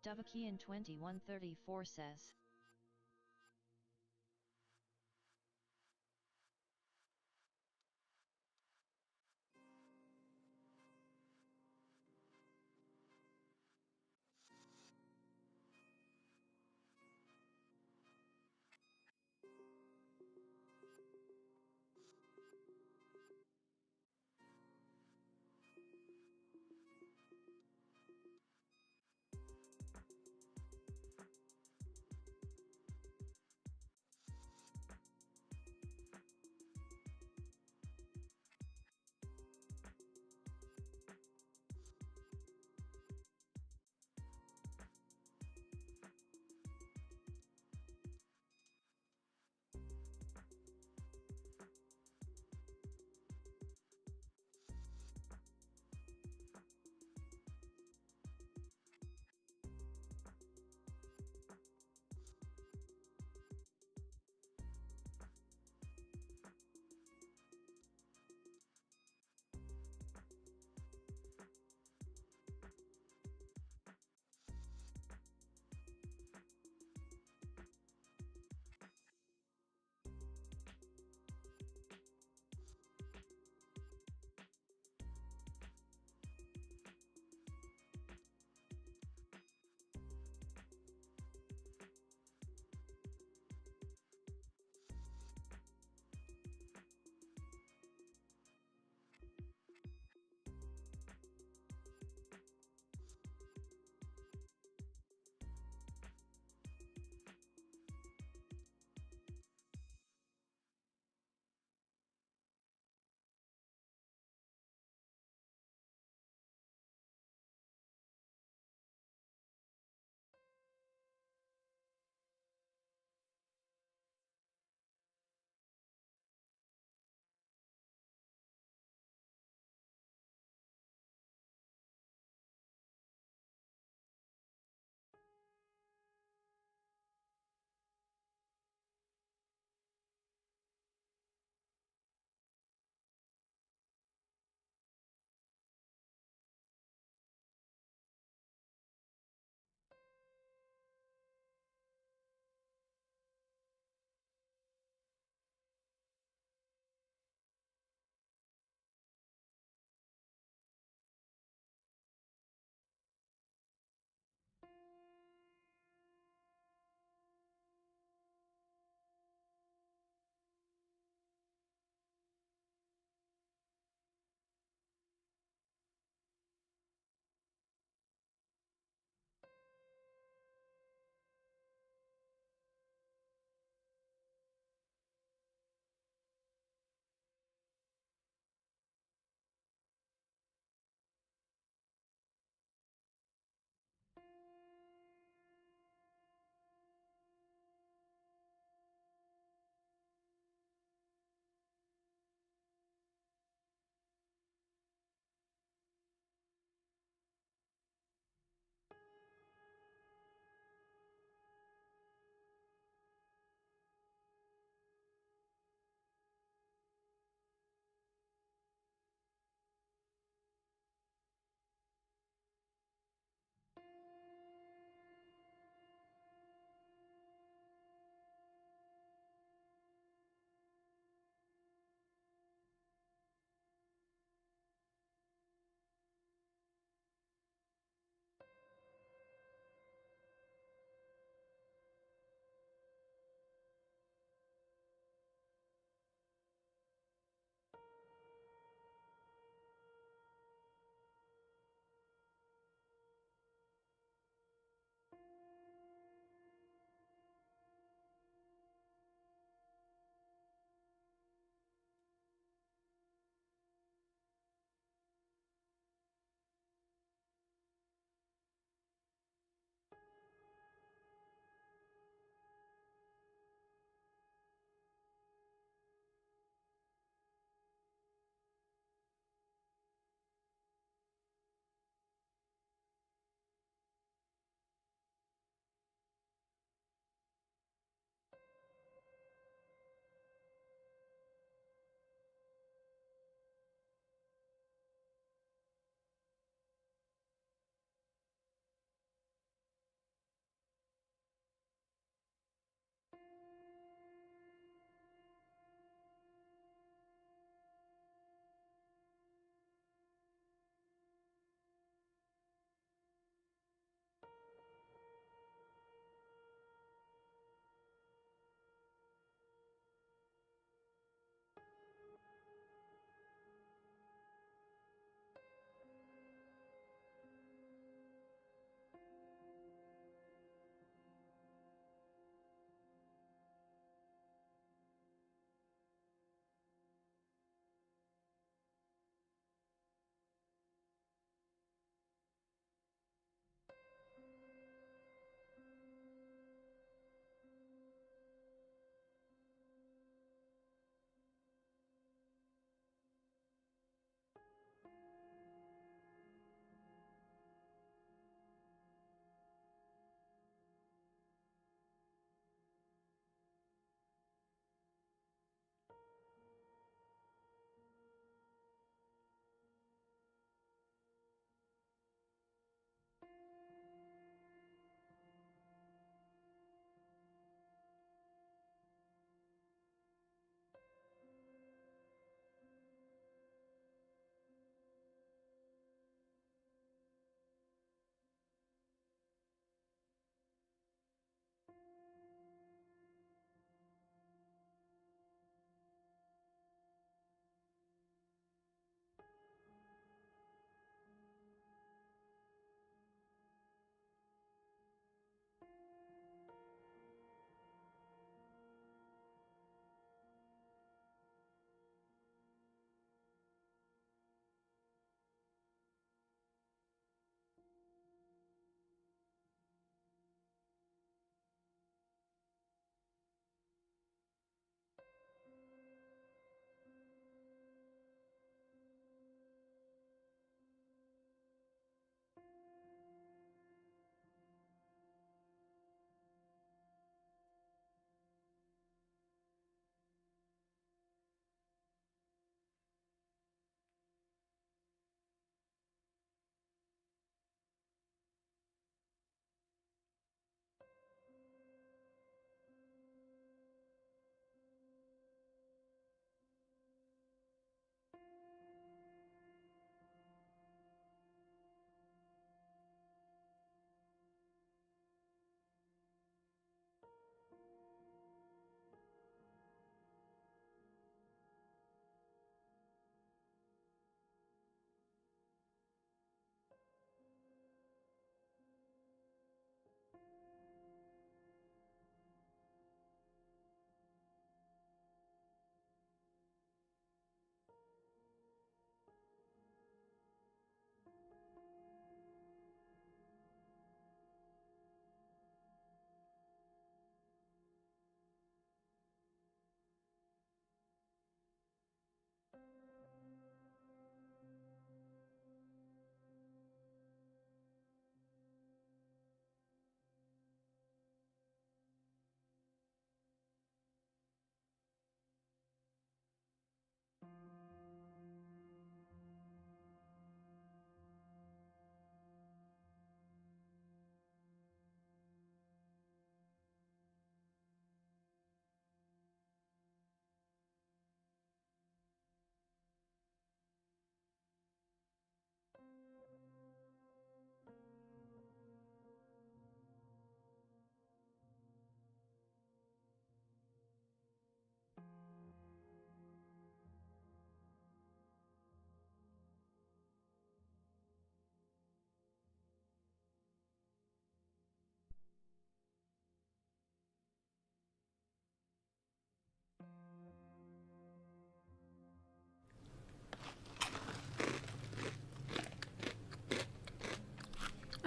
Dovaki 2134 says.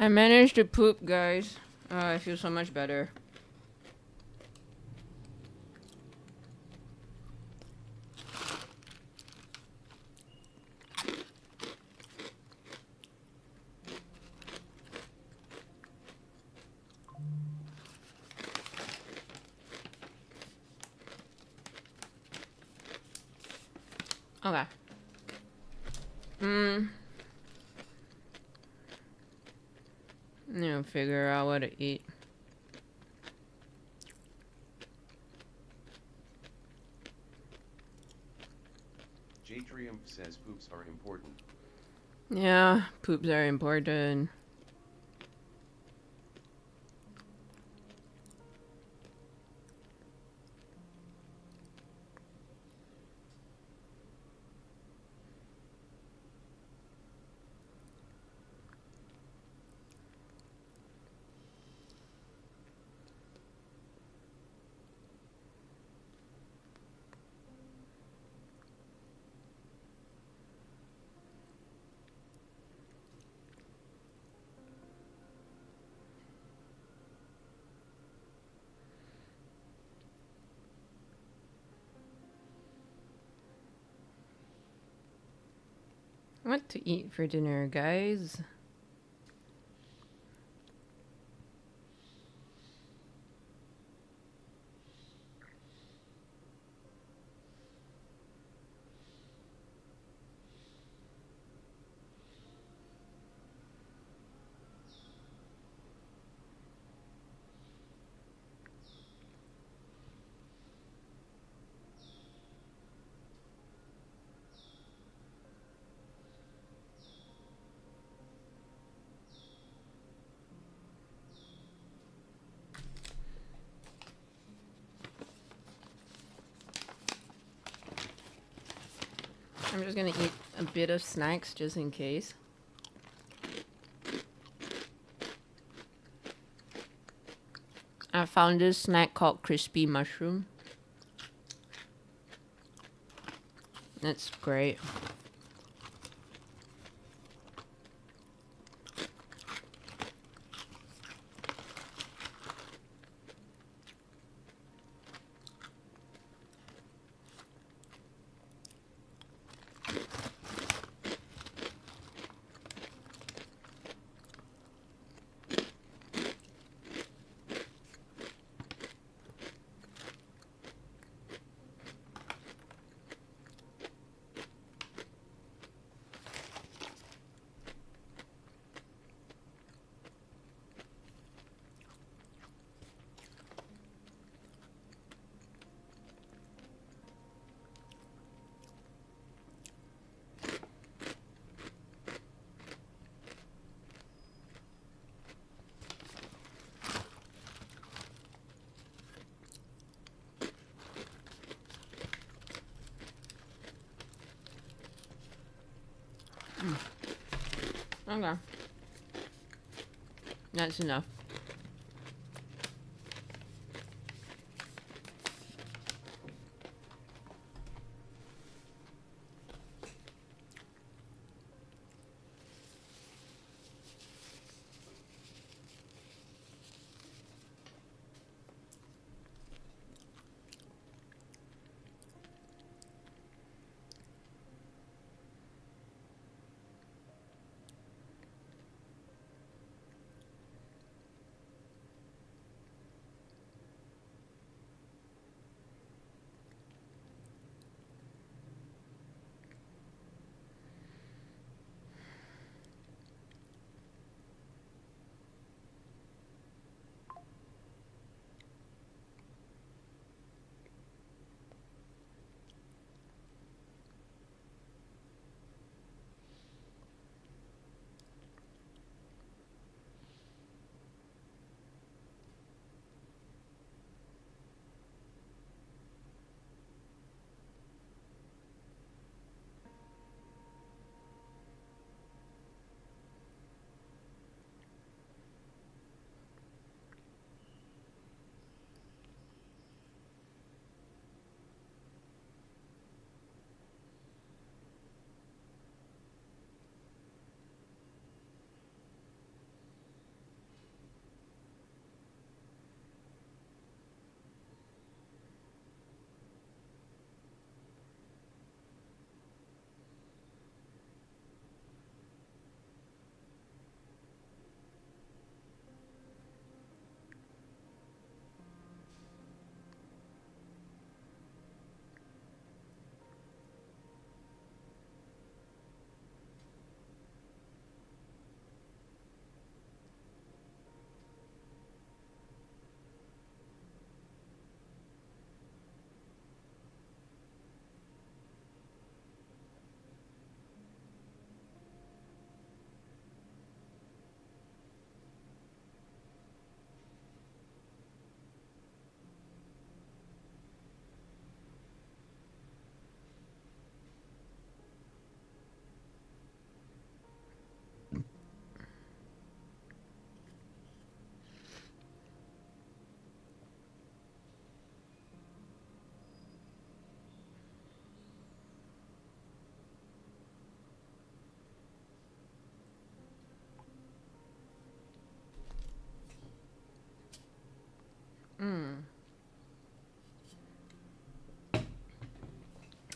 I managed to poop, guys. Oh, I feel so much better. Okay. Figure out what to eat. J Triumph says poops are important. Yeah, poops are important. What to eat for dinner, guys? I'm just gonna eat a bit of snacks just in case. I found this snack called crispy mushroom. It's great. Okay. That's enough.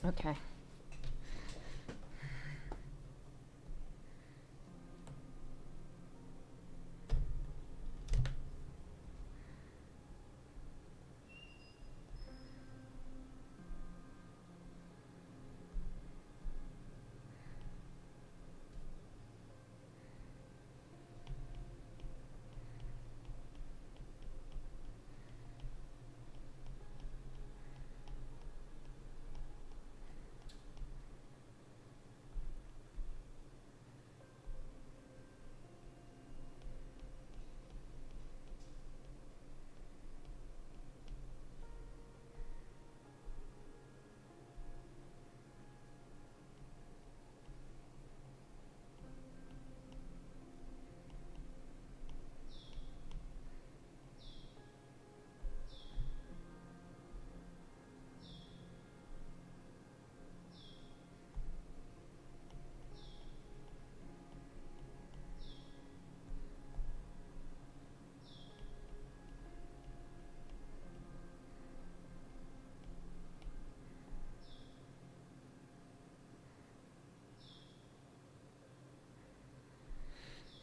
Okay.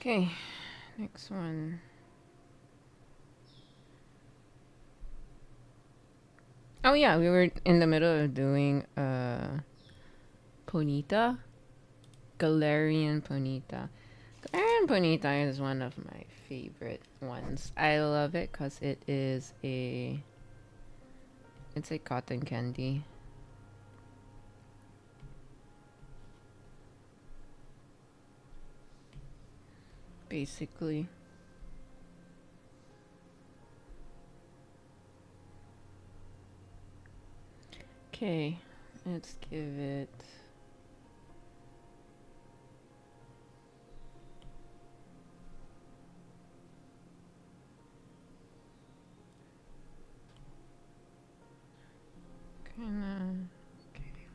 Okay, next one. Oh yeah, we were in the middle of doing Ponyta. Galarian Ponyta. Galarian Ponyta is one of my favorite ones. I love it because it's a cotton candy. Basically. Okay, let's give it. Kinda. Okay.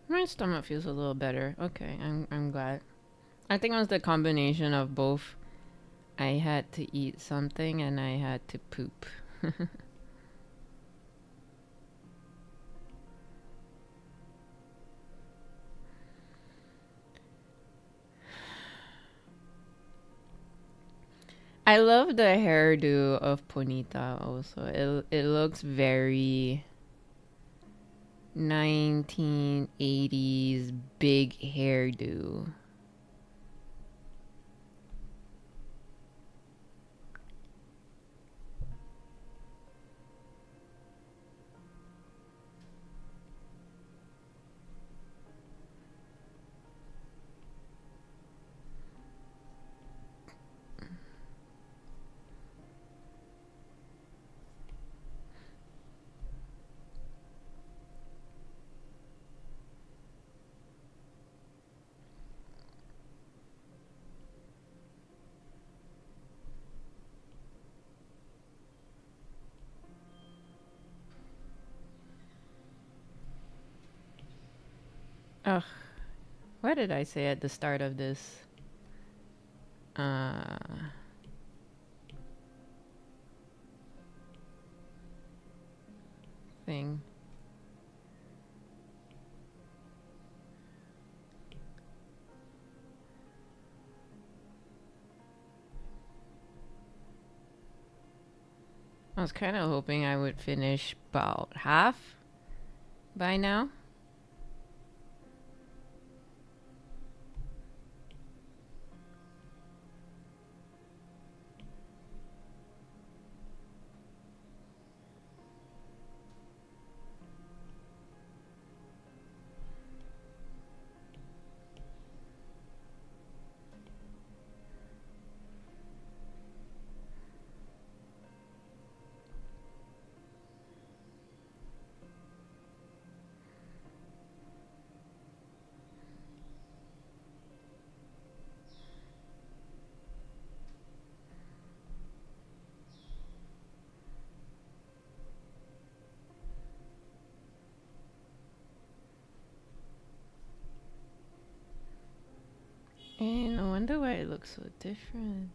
My stomach feels a little better. Okay, I'm glad. I think it was the combination of both. I had to eat something and I had to poop. I love the hairdo of Ponita also. It looks very 1980s big hairdo. Ugh. What did I say at the start of this? Uh, thing. I was kind of hoping I would finish about half by now. wonder why it looks so different.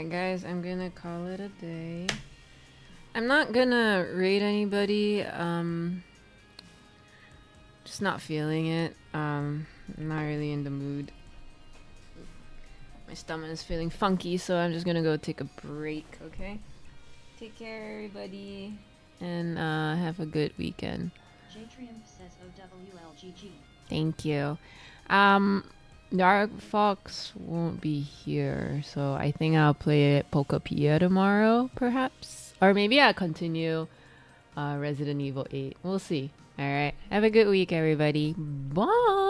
Alright, guys, I'm gonna call it a day. I'm not gonna raid anybody. Just not feeling it. I'm not really in the mood. My stomach is feeling funky, so I'm just gonna go take a break, okay? Take care, everybody, and have a good weekend. J Triumph says OWLGG. Thank you. Dark Fox won't be here, so I think I'll play Pokepedia tomorrow, perhaps. Or maybe I'll continue Resident Evil 8. We'll see. Alright. Have a good week, everybody. Bye!